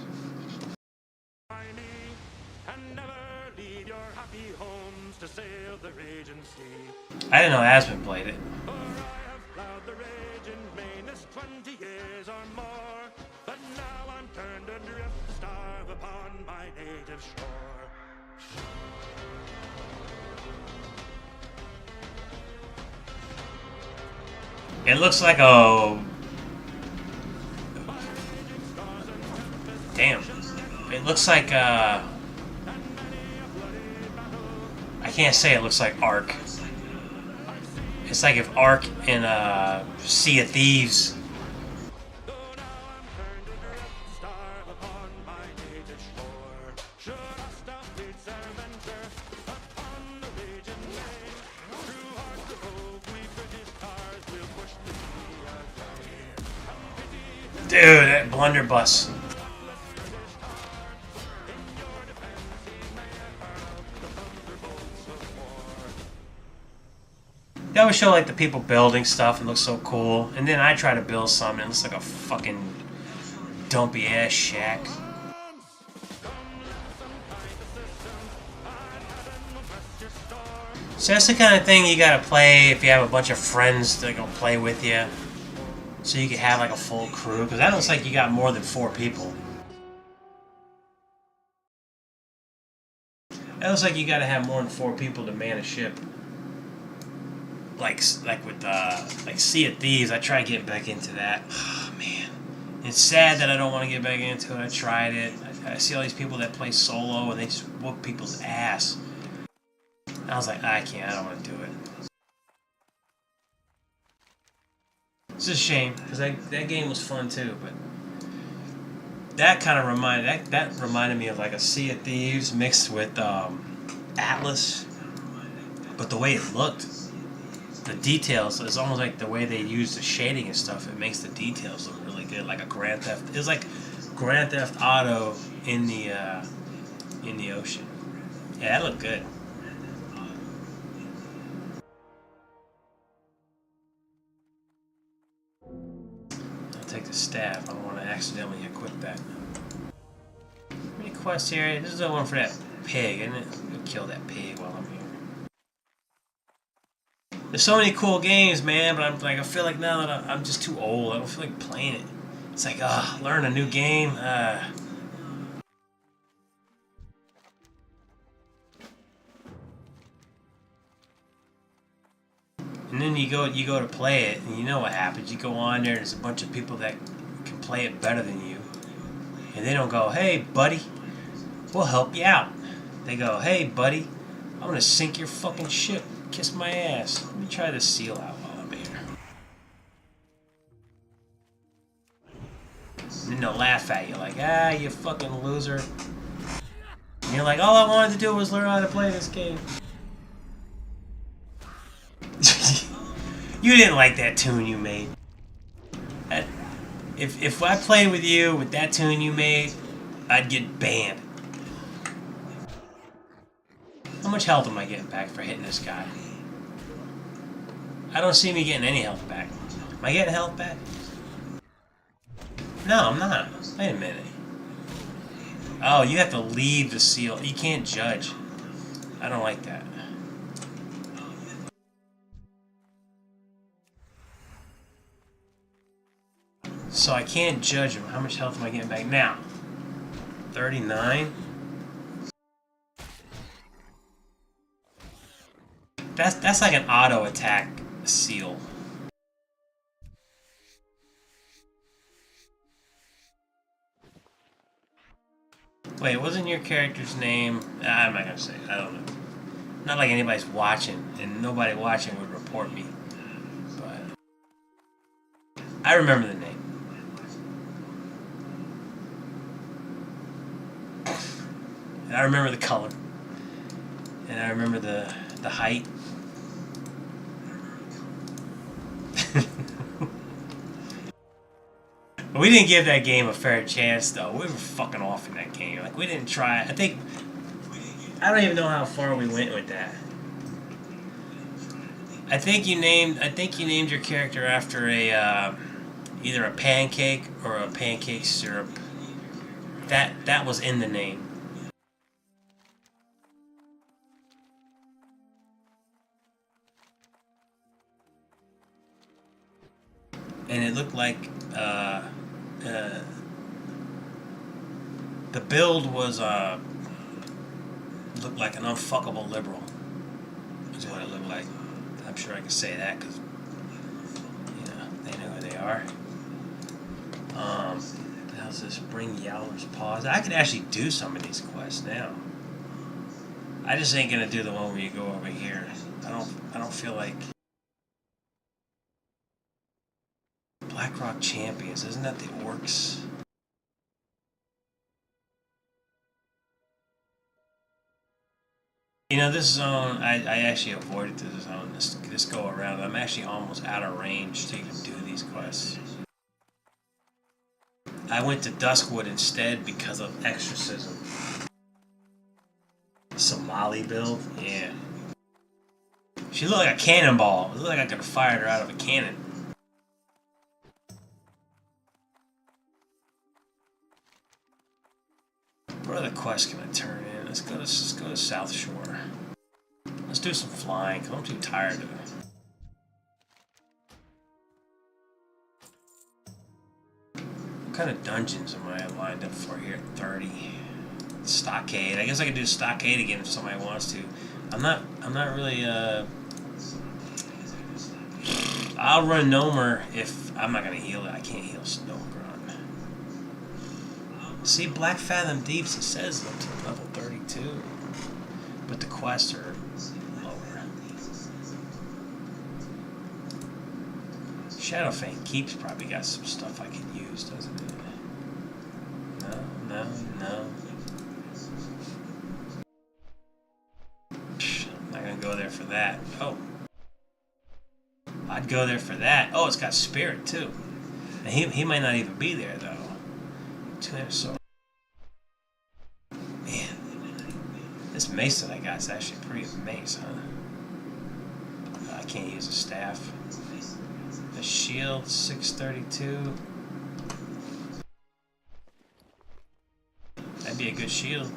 S1: I didn't know Aspen played it. It looks like a... Damn. It looks like I can't say it looks like Ark. It's like if Ark and Sea of Thieves. Dude, that blunderbuss. They always show like the people building stuff and it looks so cool. And then I try to build something and it looks like a fucking dumpy ass shack. So that's the kind of thing you gotta play if you have a bunch of friends that go play with you. So you can have like a full crew, because that looks like you got more than 4 people. That looks like you gotta have more than 4 people to man a ship. Like with like Sea of Thieves, I tried getting back into that. Oh man, it's sad that I don't want to get back into it. I tried it. I see all these people that play solo and they just whoop people's ass. I was like, I can't. I don't want to do it. It's a shame because that game was fun too, but that kind of reminded me of like a Sea of Thieves mixed with Atlas. But the way it looked, the details, it's almost like the way they use the shading and stuff. It makes the details look really good, like a Grand Theft. It's like Grand Theft Auto in the ocean. Yeah, that looked good. Take the staff. I don't want to accidentally equip that. Any quests here? This is the one for that pig, isn't it? I'm gonna kill that pig while I'm here. There's so many cool games, man, but I feel like now that I'm just too old. I don't feel like playing it. It's like, learn a new game. And then you go to play it, and you know what happens. You go on there, and there's a bunch of people that can play it better than you. And they don't go, hey, buddy, we'll help you out. They go, hey, buddy, I'm going to sink your fucking ship. Kiss my ass. Let me try this seal out while I'm here. and they'll laugh at you like, ah, you fucking loser. And you're like, all I wanted to do was learn how to play this game. You didn't like that tune you made. If I played with you with that tune you made, I'd get banned. How much health am I getting back for hitting this guy? I don't see me getting any health back. Am I getting health back? No, I'm not. Wait a minute. Oh, you have to leave the seal. You can't judge. I don't like that. So I can't judge him. How much health am I getting back now? 39? That's like an auto attack seal. Wait, wasn't your character's name? I'm not gonna say it. I don't know. Not like anybody's watching, and nobody watching would report me. But I remember the name. And I remember the color. And I remember the height. We didn't give that game a fair chance, though. We were fucking off in that game. Like, we didn't try. I don't even know how far we went with that. I think you named your character after a either a pancake or a pancake syrup. That was in the name. And it looked like the build was looked like an unfuckable liberal. Is what it looked like. I'm sure I can say that because they know who they are. How's this? Bring Yowler's Paws. I can actually do some of these quests now. I just ain't gonna do the one where you go over here. I don't feel like. Blackrock Champions, isn't that the orcs? You know, this zone, I actually avoided this zone this go around. I'm actually almost out of range to even do these quests. I went to Duskwood instead because of exorcism. Somali build? Yeah. She looked like a cannonball. It looked like I could have fired her out of a cannon. What other quests can I turn in? Let's go to South Shore. Let's do some flying, because I'm too tired of it. What kind of dungeons am I lined up for here at 30? Stockade. I guess I could do Stockade again if somebody wants to. I'm not really I'll run Nomer if I'm not gonna heal it. I can't heal Snowgrunt. See, Black Fathom Deeps, it says up to level 32. But the quests are lower. Shadowfang Keep's probably got some stuff I can use, doesn't it? No. I'm not gonna go there for that. Oh. I'd go there for that. Oh, it's got Spirit too. And he might not even be there though. So, man, this mace that I got is actually a pretty good mace, huh? I can't use a staff. A shield, 632. That'd be a good shield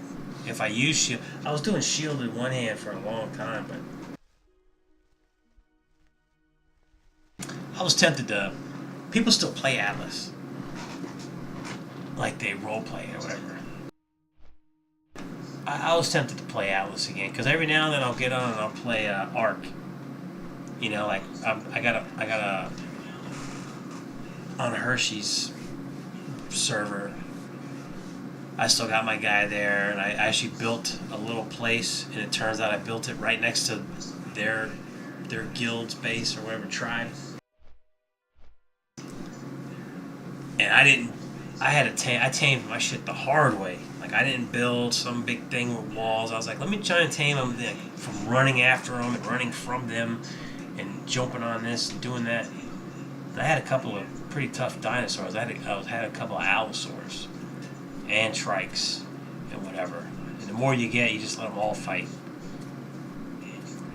S1: if I use shield. I was doing shield in one hand for a long time, but I was tempted to. People still play Atlas. Like they roleplay or whatever. I was tempted to play Atlas again because every now and then I'll get on and I'll play Arc. You know, like I got a on Hershey's server. I still got my guy there, and I actually built a little place, and it turns out I built it right next to their guild's base or whatever tribe. And I didn't I tamed my shit the hard way. Like, I didn't build some big thing with walls. I was like, let me try and tame them from running after them and running from them and jumping on this and doing that. And I had a couple of pretty tough dinosaurs. I had a couple of allosaurs and trikes and whatever. And the more you get, you just let them all fight.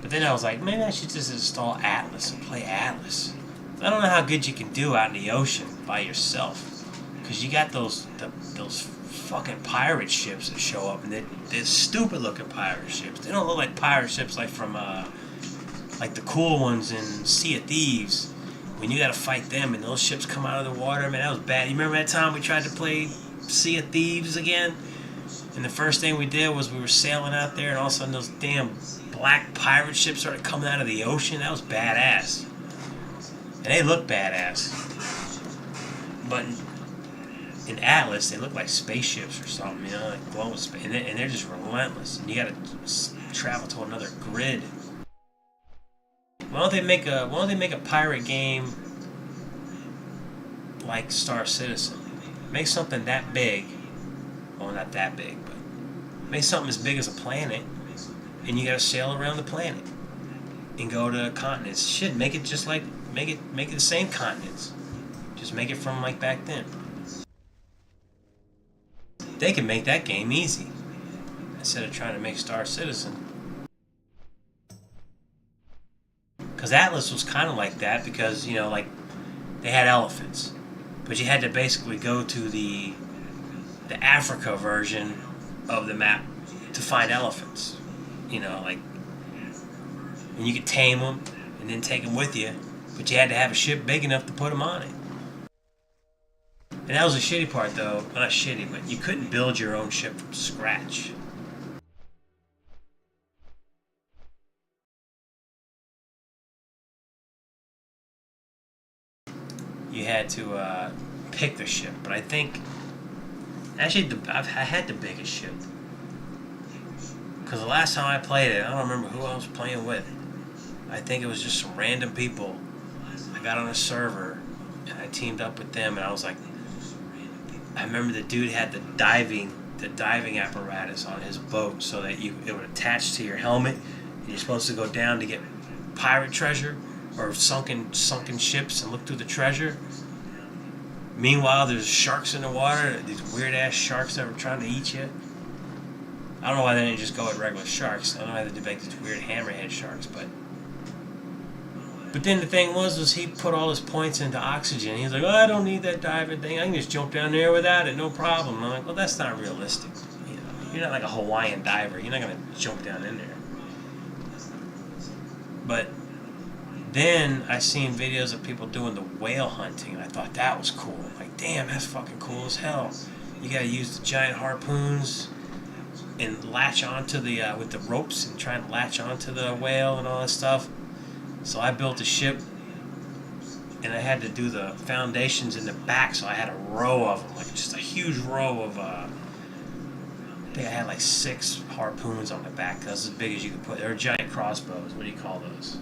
S1: But then I was like, maybe I should just install Atlas and play Atlas. I don't know how good you can do out in the ocean by yourself. Because you got those fucking pirate ships that show up, and they're stupid looking pirate ships. They don't look like pirate ships like from like the cool ones in Sea of Thieves. When you got to fight them and those ships come out of the water, man, that was bad. You remember that time we tried to play Sea of Thieves again? And the first thing we did was we were sailing out there, and all of a sudden those damn black pirate ships started coming out of the ocean. That was badass. And they look badass. But in Atlas, they look like spaceships or something, you know, like glowing space, and they're just relentless. And you got to travel to another grid. Why don't they make a pirate game like Star Citizen? Make something that big. Well, not that big, but make something as big as a planet, and you got to sail around the planet and go to continents. Shit, make it just like make it the same continents. Just make it from like back then. They can make that game easy instead of trying to make Star Citizen. Because Atlas was kind of like that because, you know, like they had elephants. But you had to basically go to the Africa version of the map to find elephants. You know, like, and you could tame them and then take them with you. But you had to have a ship big enough to put them on it. And that was the shitty part, though. Well, not shitty, but you couldn't build your own ship from scratch. You had to pick the ship. But I think, actually, I had the biggest ship. Because the last time I played it, I don't remember who I was playing with. I think it was just some random people. I got on a server, and I teamed up with them, and I was like, I remember the dude had the diving apparatus on his boat so that it would attach to your helmet, and you're supposed to go down to get pirate treasure or sunken ships and look through the treasure. Meanwhile, there's sharks in the water, these weird ass sharks that were trying to eat you. I don't know why they didn't just go with regular sharks. I don't know why they did make these weird hammerhead sharks, but then the thing was he put all his points into oxygen. He's like, oh, I don't need that diving thing. I can just jump down there without it, no problem. I'm like, well, that's not realistic. You know, you're not like a Hawaiian diver. You're not gonna jump down in there. But then I seen videos of people doing the whale hunting, and I thought that was cool. Like, damn, that's fucking cool as hell. You gotta use the giant harpoons and latch onto the with the ropes and try and latch onto the whale and all that stuff. So I built a ship, and I had to do the foundations in the back, so I had a row of them, like just a huge row of, I think I had like 6 harpoons on the back. That's as big as you could put. They're giant crossbows. What do you call those?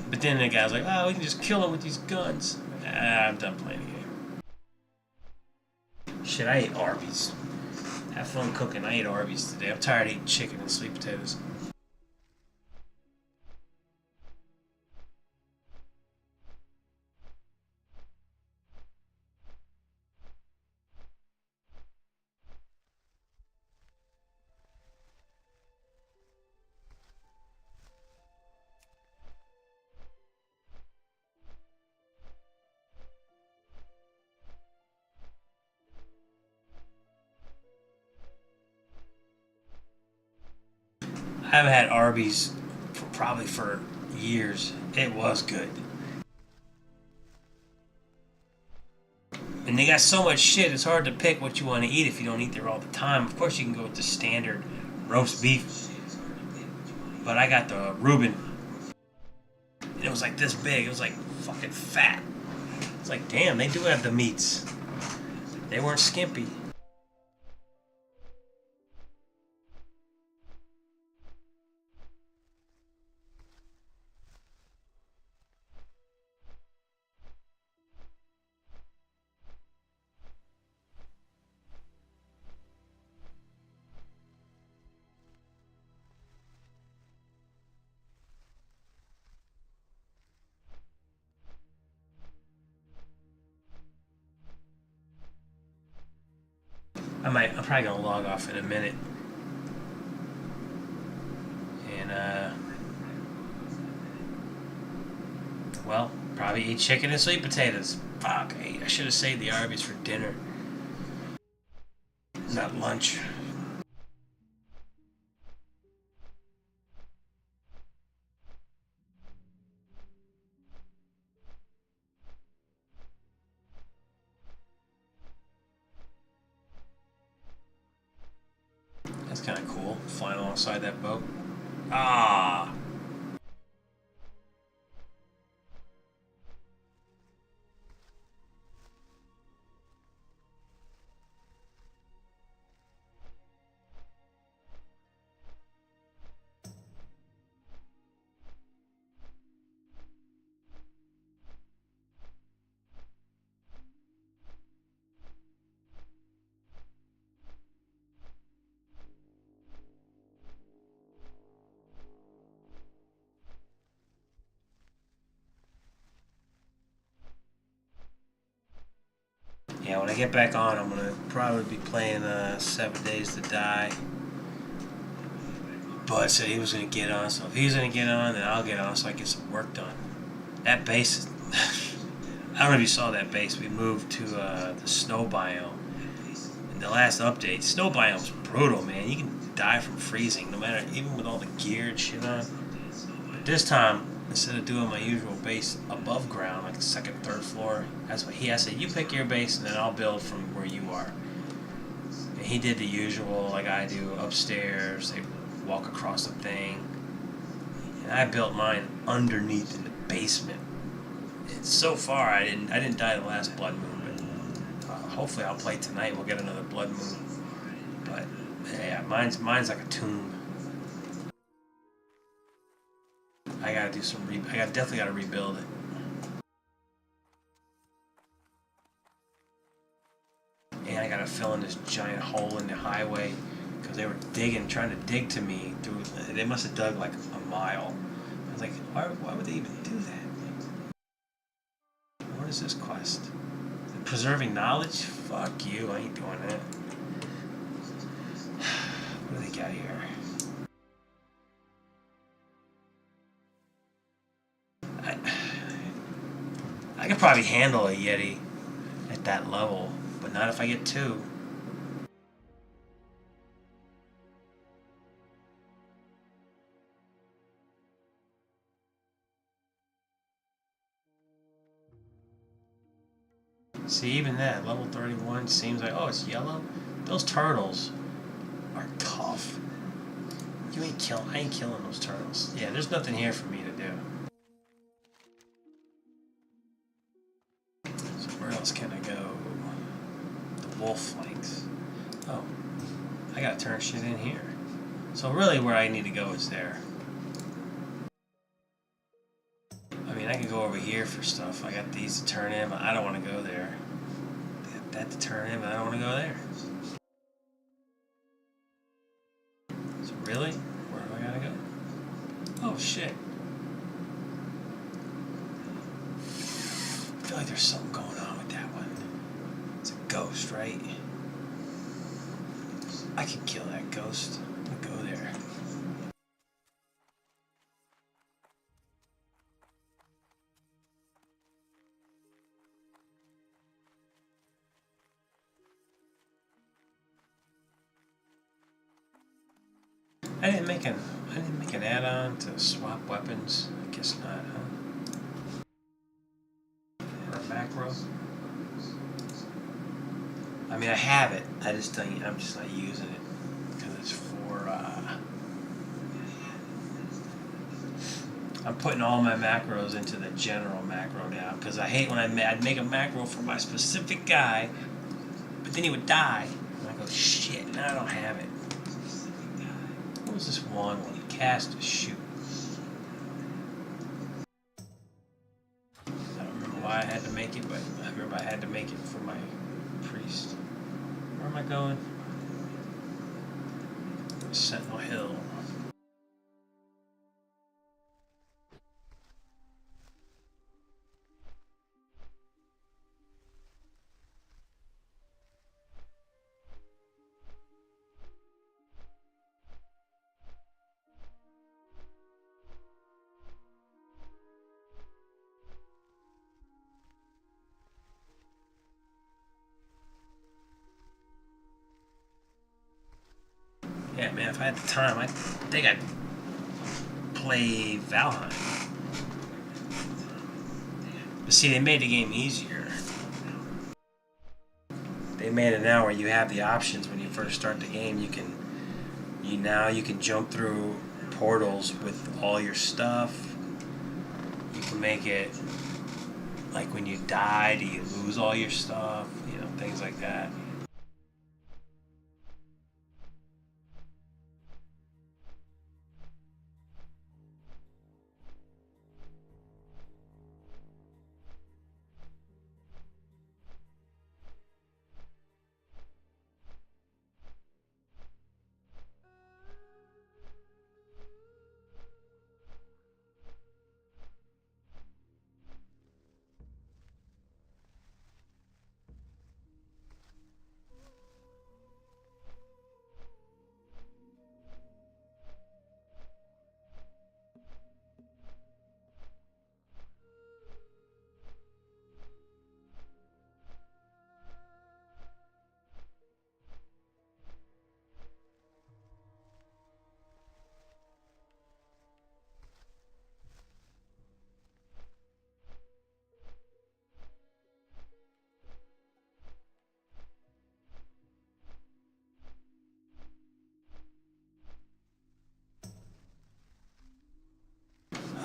S1: But then the guy's like, oh, we can just kill them with these guns. I'm done playing the game. Shit, I ate Arby's. Have fun cooking. I ate Arby's today. I'm tired of eating chicken and sweet potatoes. I haven't had Arby's probably for years. It was good. And they got so much shit, it's hard to pick what you want to eat if you don't eat there all the time. Of course, you can go with the standard roast beef. But I got the Reuben. And it was like this big. It was like fucking fat. It's like, damn, they do have the meats. They weren't skimpy. I'm probably gonna log off in a minute. And, well, probably eat chicken and sweet potatoes. Fuck, I should have saved the Arby's for dinner, not lunch. That's kind of cool, flying alongside that boat. Ah! Yeah, when I get back on, I'm gonna probably be playing 7 Days to Die. Bud said he was gonna get on, so if he's gonna get on, then I'll get on so I get some work done. That base, I don't know if you saw that base. We moved to the snow biome. In the last update, snow biome's brutal, man. You can die from freezing, no matter, even with all the gear and shit on. But this time, instead of doing my usual base above ground, like the second, third floor, that's what he said. You pick your base, and then I'll build from where you are. And he did the usual, like I do, upstairs. They walk across the thing, and I built mine underneath in the basement. And so far, I didn't die the last blood moon, but hopefully I'll play tonight. We'll get another blood moon. But yeah, mine's like a tomb. I gotta do some definitely gotta rebuild it. And I gotta fill in this giant hole in the highway because they were trying to dig to me through. They must have dug like a mile. I was like, why would they even do that? What is this quest? Preserving knowledge? Fuck you, I ain't doing that. What do they got here? I could probably handle a Yeti at that level, but not if I get two. See, even that, level 31 seems like, oh, it's yellow? Those turtles are tough. I ain't killing those turtles. Yeah, there's nothing here for me to do. So where else can I go? The wolf flanks. Oh, I gotta turn shit in here. So really where I need to go is there. I mean, I can go over here for stuff. I got these to turn in, but I don't want to go there. I got that to turn in, but I don't want to go there. So really? Where do I gotta go? Oh shit. I feel like there's something going on with that one. It's a ghost, right? I can kill that ghost. I'm gonna go there. I didn't make an add-on to swap weapons. I guess not, huh? Or a macro. I mean, I have it. I'm just not using it because it's for. I'm putting all my macros into the general macro now because I hate when I'd make a macro for my specific guy, but then he would die, and I go shit. Now I don't have it. What was this one? Cast to shoot. I don't remember why I had to make it, but I remember I had to make it for my priest. Where am I going? Sentinel Hill. if I had the time, I think I'd play Valheim. But see, they made the game easier. They made it now where you have the options when you first start the game. You can jump through portals with all your stuff. You can make it like when you die, do you lose all your stuff? You know, things like that.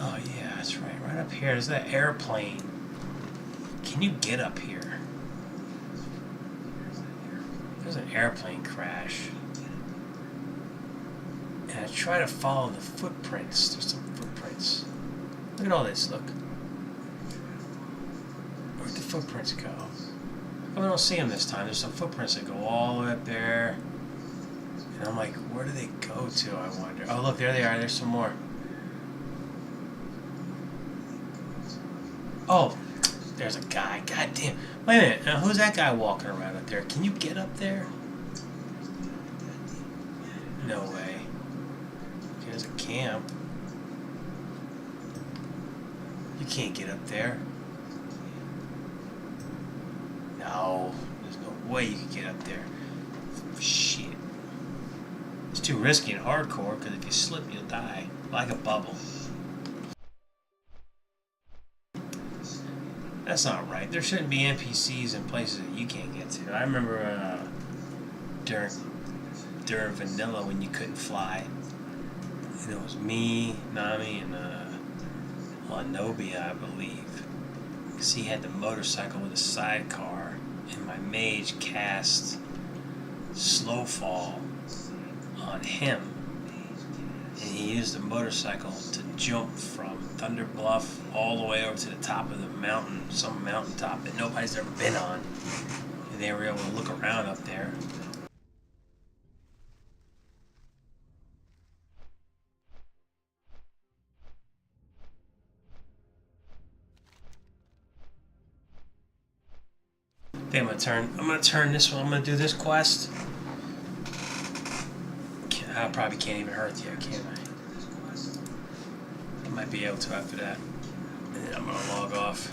S1: Oh yeah, that's right. Right up here, there's that airplane. Can you get up here? There's an airplane crash. And I try to follow the footprints. There's some footprints. Look at all this, look. Where'd the footprints go? I don't see them this time. There's some footprints that go all the way up there. And I'm like, where do they go to, I wonder? Oh, look, there they are. There's some more. Oh, there's a guy. God damn. Wait a minute. Now, who's that guy walking around up there? Can you get up there? No way. There's a camp. You can't get up there. No. There's no way you can get up there. Shit. It's too risky and hardcore because if you slip, you'll die. Like a bubble. That's not right. There shouldn't be NPCs in places that you can't get to. I remember during vanilla when you couldn't fly. And it was me, Nami, and Lanobia, I believe. Because he had the motorcycle with a sidecar, and my mage cast Slowfall on him. And he used the motorcycle to jump from Thunder Bluff all the way over to the top of the mountain, some mountaintop that nobody's ever been on. And they were able to look around up there. I think I'm gonna turn this one. I'm gonna do this quest. I probably can't even hurt you, can I? I might be able to after that. And then I'm gonna log off.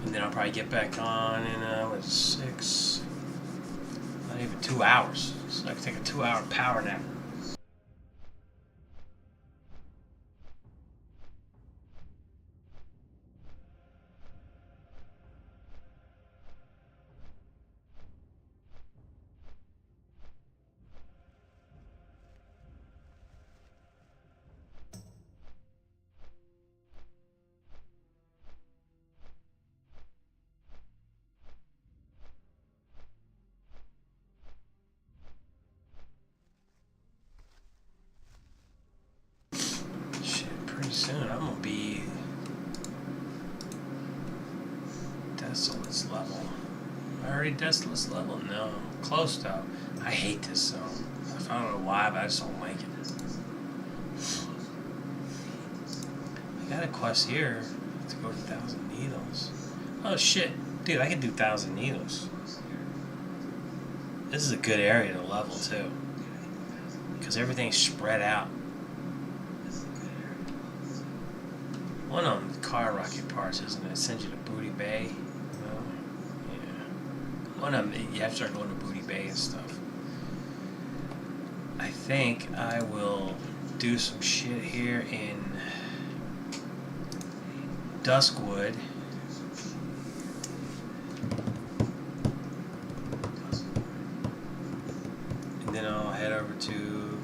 S1: And then I'll probably get back on in what is 6? Not even 2 hours. So I can take a 2-hour power nap. Soon I'm gonna be Desolate's level. Am I already Desolate's level? No. Close though. I hate this zone. I don't know why, but I just don't like it. I got a quest here to go to 1,000 Needles. Oh shit. Dude, I can do 1,000 Needles. This is a good area to level too. Because everything's spread out. One on car rocket parts, isn't it? Send you to Booty Bay. Oh, yeah. Oh no, you have to start going to Booty Bay and stuff. I think I will do some shit here in Duskwood. And then I'll head over to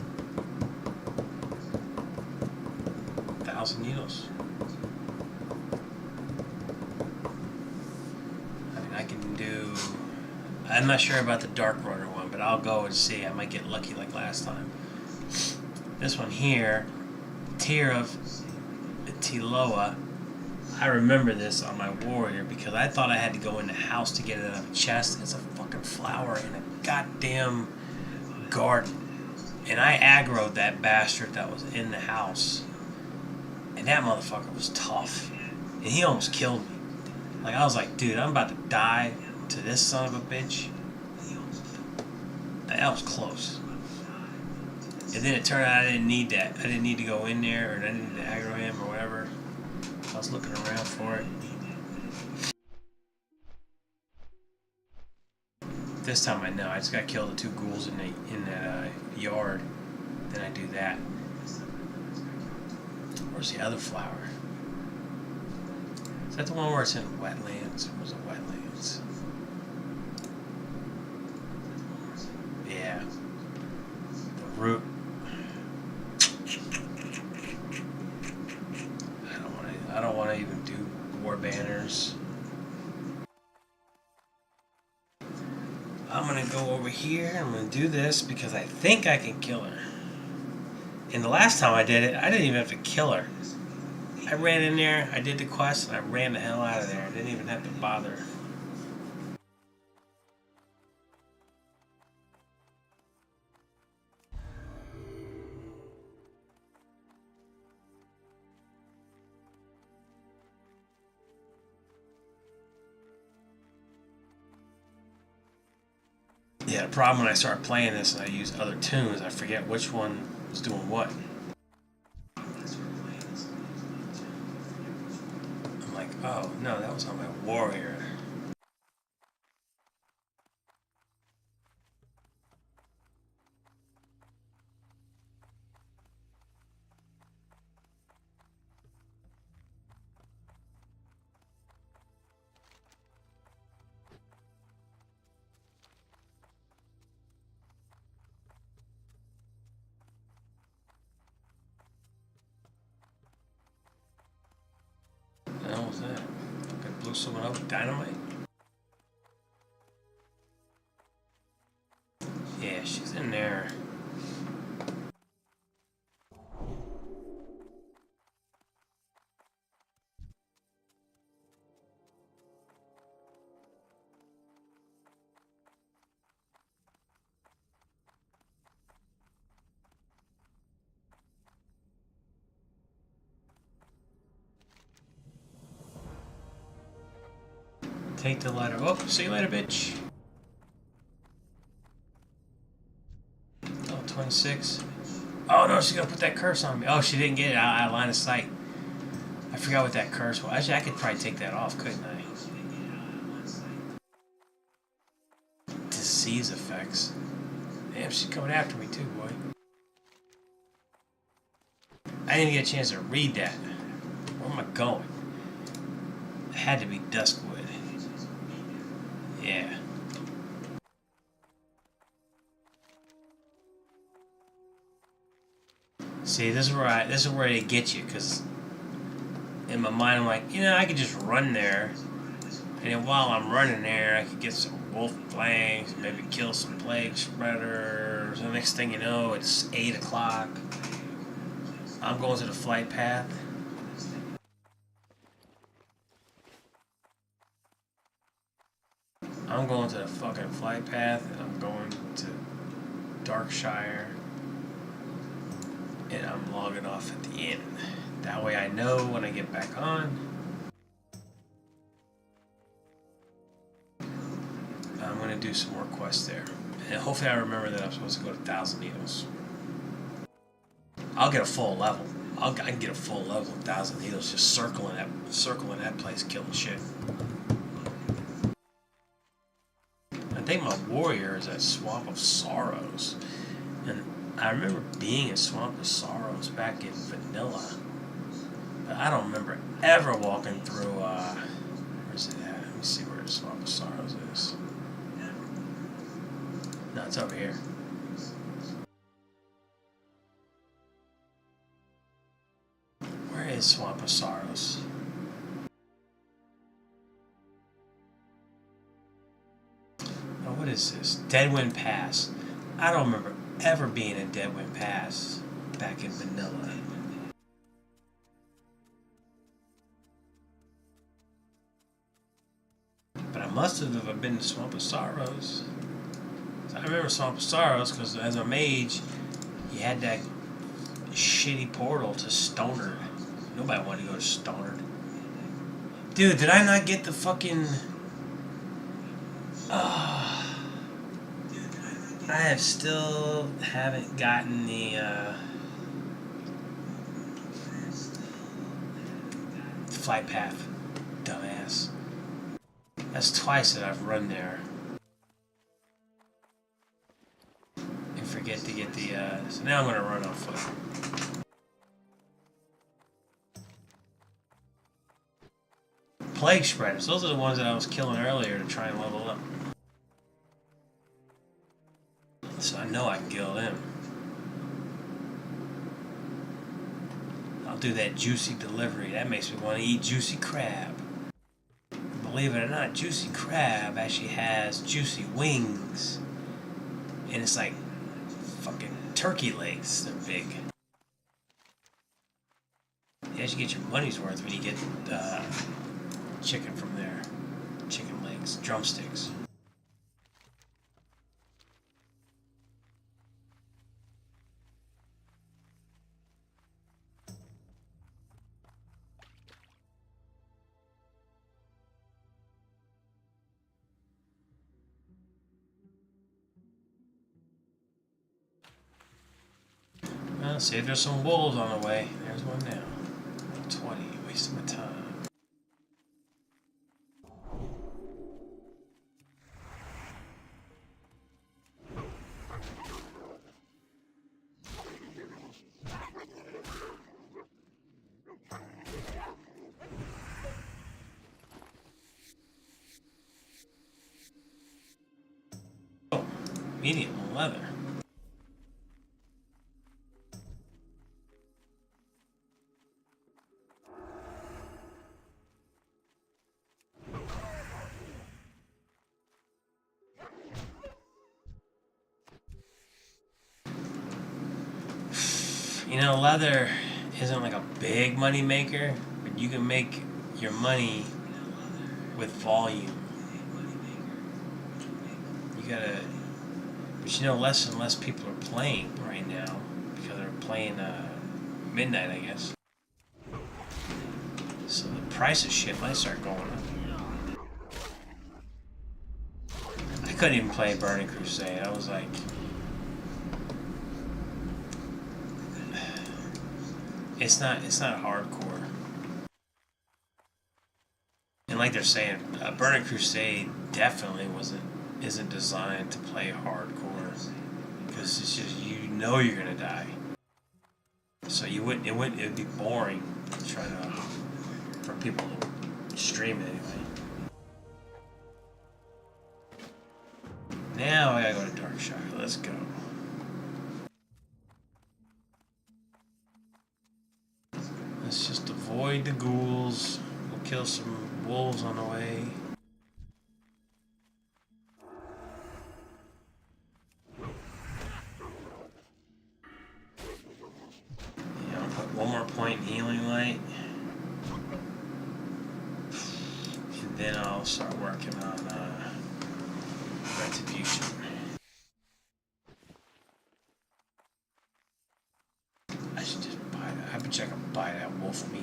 S1: Thousand Needles. I mean, I can do... I'm not sure about the Dark Runner one, but I'll go and see. I might get lucky like last time. This one here, Tear of Tiloa. I remember this on my warrior because I thought I had to go in the house to get it out of a chest. It's a fucking flower in a goddamn garden. And I aggroed that bastard that was in the house. And that motherfucker was tough. And he almost killed me. Like, I was like, dude, I'm about to die to this son of a bitch. That was close. And then it turned out I didn't need that. I didn't need to go in there, or I didn't need to aggro him, or whatever. I was looking around for it. This time I know. I just got to kill the 2 ghouls in that yard. Then I do that. Where's the other flower? Is that the one where it's in wetlands? Or was it wetlands? Yeah. The root. I don't want to even do war banners. I'm gonna go over here. I'm gonna do this because I think I can kill her. And the last time I did it, I didn't even have to kill her. I ran in there, I did the quest, and I ran the hell out of there. I didn't even have to bother. Yeah, the problem when I start playing this and I use other tunes, I forget which one is doing what. I'm like, oh, no, that was on my warrior. What the hell was that? I blew someone up with dynamite? Yeah, she's in there. Take the ladder. Oh, see you later, bitch. Oh, 26. Oh, no, she's going to put that curse on me. Oh, she didn't get it out of line of sight. I forgot what that curse was. Actually, I could probably take that off, couldn't I? Disease effects. Damn, she's coming after me too, boy. I didn't get a chance to read that. Where am I going? It had to be Duskwood. Yeah. See, this is where they get you, because in my mind I'm like, you know, I could just run there, and then while I'm running there, I could get some wolf flanks, maybe kill some plague spreaders. The next thing you know, it's 8 o'clock. I'm going to the flight path. I'm going to the fucking flight path, and I'm going to Darkshire, and I'm logging off at the end. That way I know when I get back on. I'm going to do some more quests there. And hopefully I remember that I'm supposed to go to Thousand Needles. I'll get a full level. I can get a full level of Thousand Needles just circling that place, killing shit. warrior is at Swamp of Sorrows. And I remember being in Swamp of Sorrows back in vanilla. But I don't remember ever walking through, where's it at? Let me see where Swamp of Sorrows is. No, it's over here. Where is Swamp of Sorrows? Oh, what is this? Deadwind Pass. I don't remember ever being in Deadwind Pass back in vanilla. But I must have been to Swamp of Sorrows. I remember Swamp of Sorrows because as a mage, you had that shitty portal to Stoner. Nobody wanted to go to Stoner. Dude, did I not get the fucking... I still haven't gotten the flight path. Dumbass. That's twice that I've run there. And forget to get the, so now I'm gonna run on foot. Plague Spreaders, those are the ones that I was killing earlier to try and level up. So I know I can kill them. I'll do that juicy delivery. That makes me want to eat juicy crab. Believe it or not, juicy crab actually has juicy wings. And it's like fucking turkey legs. They're big. You actually get your money's worth when you get chicken from there. Chicken legs, drumsticks. Well, see if there's some wolves on the way. There's one now. 20, wasting my time. Oh, medium leather. You know, leather isn't like a big money maker, but you can make your money with volume. You gotta, but you know, less and less people are playing right now because they're playing midnight, I guess. So the price of shit might start going up. I couldn't even play Burning Crusade. I was like, it's not hardcore. And like they're saying, Burning Crusade definitely isn't designed to play hardcore because it's just, you know, you're gonna die. So it would be boring to try to, for people to stream it anyway. Now I gotta go to Darkshire. Let's go. Let's just avoid the ghouls. We'll kill some wolves on the way. Yeah, I'll put one more point in healing light. And then I'll start working on retribution. I should just buy that. I bet you I can buy that wolf meat.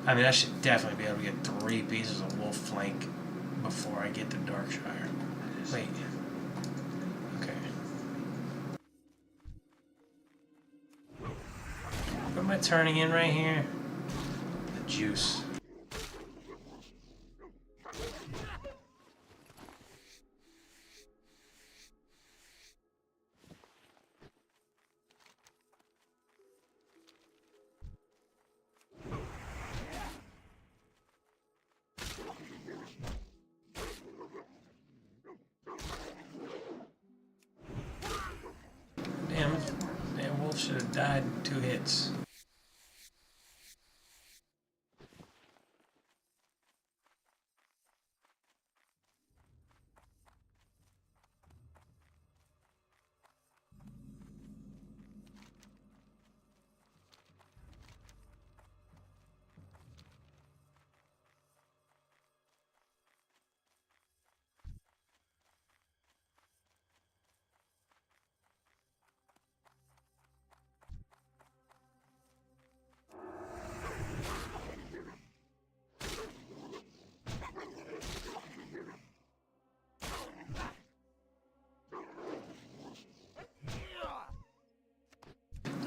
S1: I mean, I should definitely be able to get 3 pieces of wolf flank before I get to Darkshire. Wait. Okay. What am I turning in right here? The juice. Damn, that wolf should have died in 2 hits.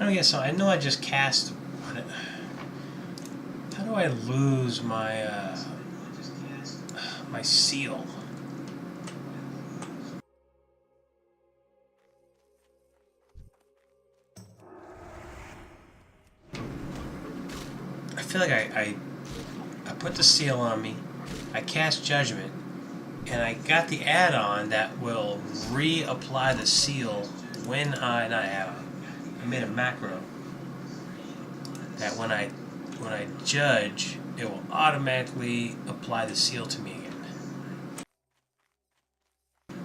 S1: Oh yeah, so I know I just cast. How do I lose my my seal? I feel like I put the seal on me. I cast Judgment, and I got the add-on that will reapply the seal when not add-on. I made a macro that when I judge, it will automatically apply the seal to me again.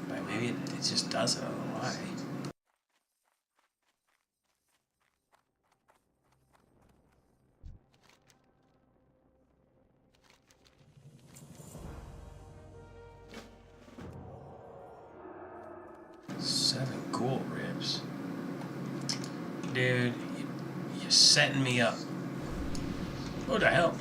S1: But maybe it just doesn't. I don't know why. Seven ghoul ribs. Dude, you're setting me up. What the hell?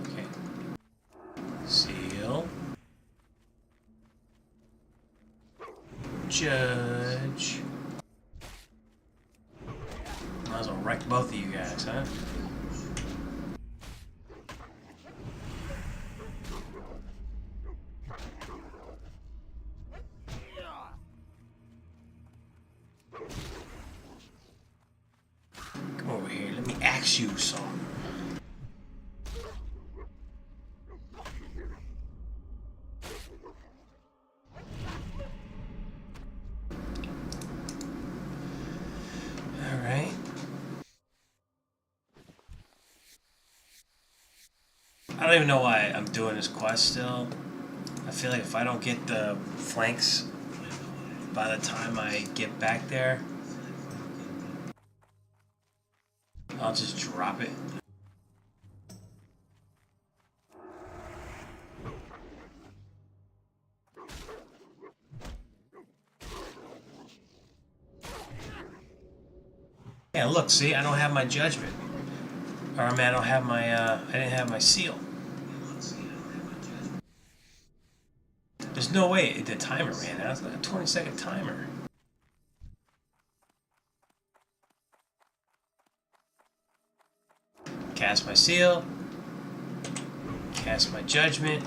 S1: Okay. Seal. Judge. Might as well wreck both of you guys, huh? Come over here, let me ask you something. Alright. I don't even know why I'm doing this quest still. I feel like if I don't get the flanks by the time I get back there, I'll just drop it. Yeah, look, see, I don't have my judgment. Or I mean, I don't have my, I didn't have my seal. There's no way the timer ran out. It's like a 20-second timer. Cast my seal. Cast my judgment.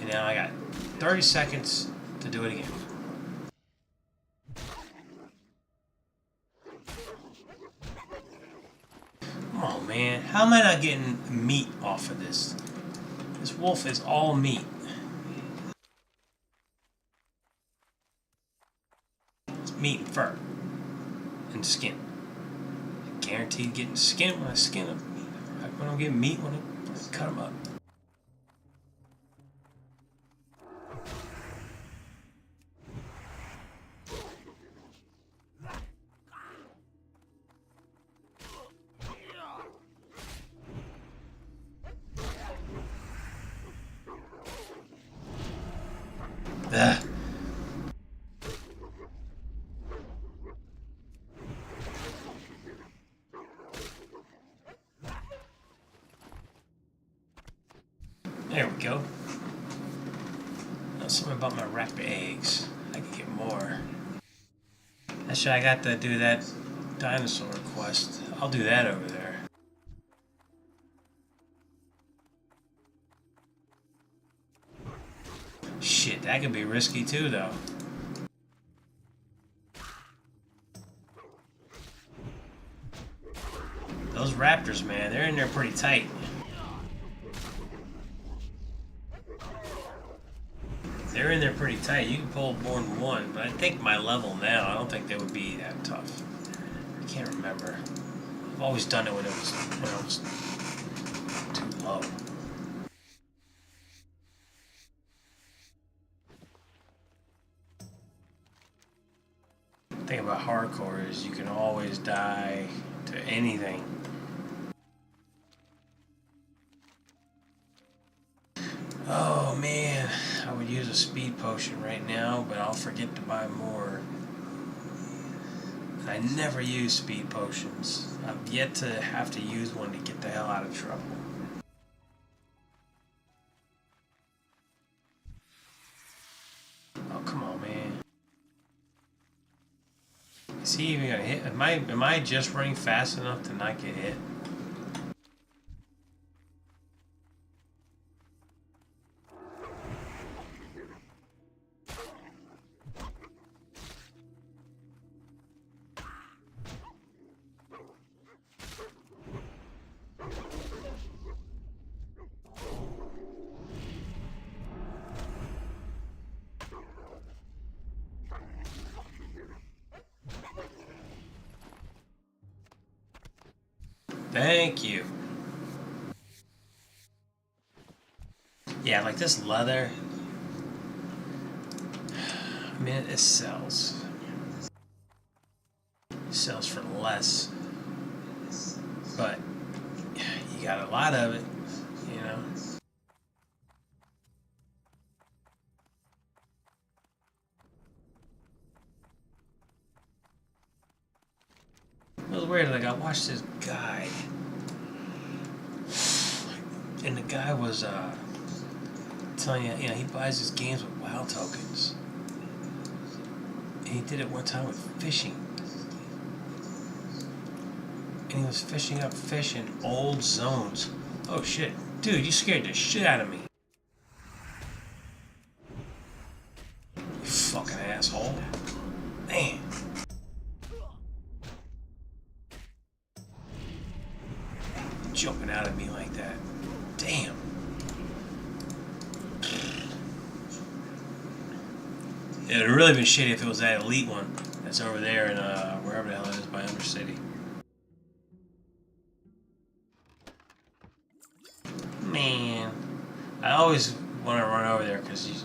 S1: And now I got 30 seconds to do it again. Come on, man. How am I not getting meat off of this? This wolf is all meat. It's meat and fur. And skin. Guaranteed getting skin when I skin them. I don't get meat when I cut them up. There we go. Now something about my wrap eggs. I can get more. Actually, I got to do that dinosaur quest. I'll do that over there. Shit, that could be risky too, though. Those raptors, man, they're in there pretty tight. They're in there pretty tight. You can pull more than one, but I think my level now, I don't think they would be that tough. I can't remember. I've always done it when it was too low. The thing about hardcore is you can always die to anything. Oh man, I would use a speed potion right now, but I'll forget to buy more. I never use speed potions. I've yet to have to use one to get the hell out of trouble. Oh, come on, man. Is he even gonna hit? Am I just running fast enough to not get hit? Thank you. Yeah, like this leather. I mean, it sells. It sells for less. But you got a lot of it, you know. It was weird, like I watched this guy. And the guy was telling you know, he buys his games with WoW tokens. And he did it one time with fishing. And he was fishing up fish in old zones. Oh shit. Dude, you scared the shit out of me. You fucking asshole. Man. Jumping out at me like that. Damn. It would have really been shitty if it was that elite one that's over there in wherever the hell it is by Undercity. Man, I always want to run over there because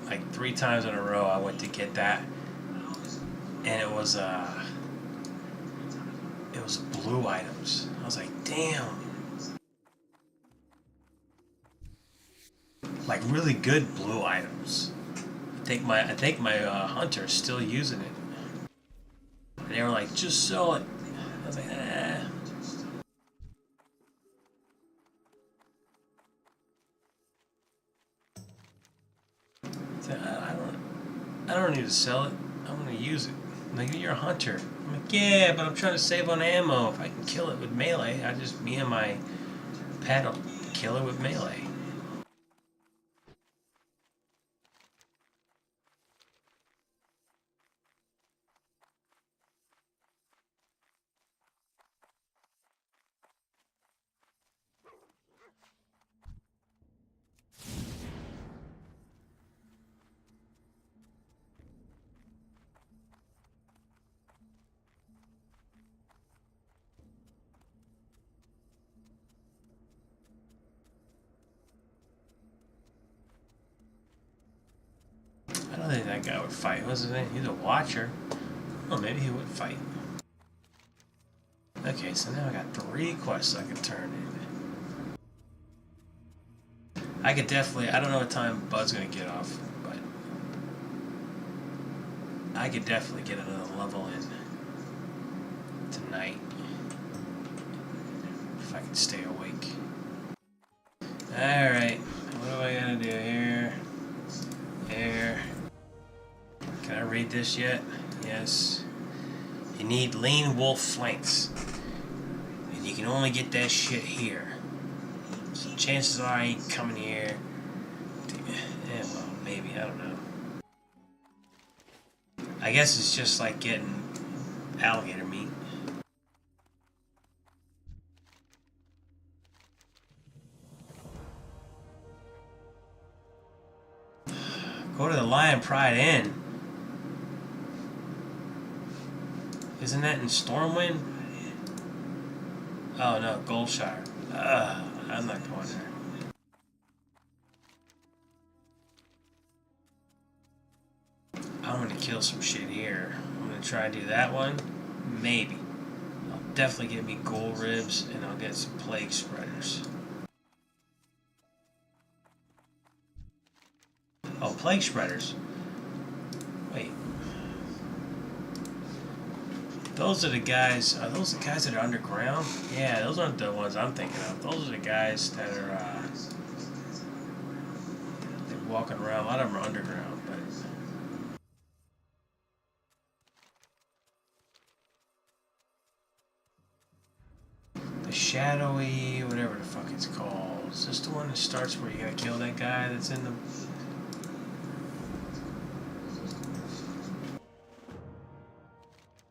S1: like 3 times in a row I went to get that, and it was blue items. I was like, damn. Like really good blue items. I think my hunter's still using it. And they were like, just sell it. I was like, eh. So I don't need to sell it. I'm gonna use it. I'm like, you're a hunter. I'm like, yeah, but I'm trying to save on ammo. If I can kill it with melee, me and my pet will kill it with melee. I don't think that guy would fight. What's his name? He's a watcher. Oh, maybe he would fight. Okay, so now I got 3 quests I can turn in. I could definitely, I don't know what time Bud's gonna get off, but I could definitely get another level in tonight if I can stay awake. Alright, Can I read this yet? Yes. You need lean wolf flanks. And you can only get that shit here. So chances are I ain't coming here. Yeah, well, maybe. I don't know. I guess it's just like getting alligator meat. Go to the Lion Pride Inn. Isn't that in Stormwind? Oh no, Goldshire. I'm not going there. I'm gonna kill some shit here. I'm gonna try and do that one. Maybe. I'll definitely get me ghoul ribs and I'll get some plague spreaders. Oh, plague spreaders. Wait. Those are the guys. Are those the guys that are underground? Yeah, those aren't the ones I'm thinking of. Those are the guys that are they're walking around. A lot of them are underground, but the shadowy, whatever the fuck it's called. Is this the one that starts where you gotta kill that guy that's in the?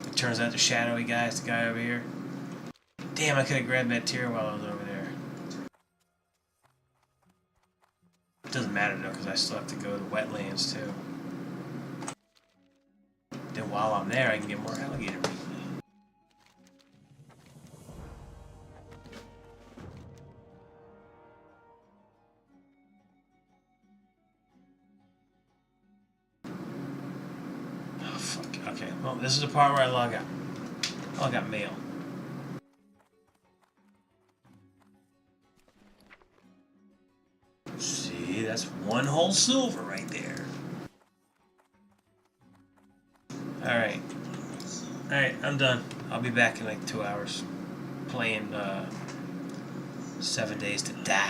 S1: It turns out the shadowy guy is the guy over here. Damn, I could have grabbed that tier while I was over there. It doesn't matter though, because I still have to go to the wetlands too. Then while I'm there, I can get more alligator meat. Oh, fuck. Okay, well, this is the part where I log out. Oh, I got mail. See, that's one whole silver right there. Alright. Alright, I'm done. I'll be back in like 2 hours. Playing 7 Days to Die.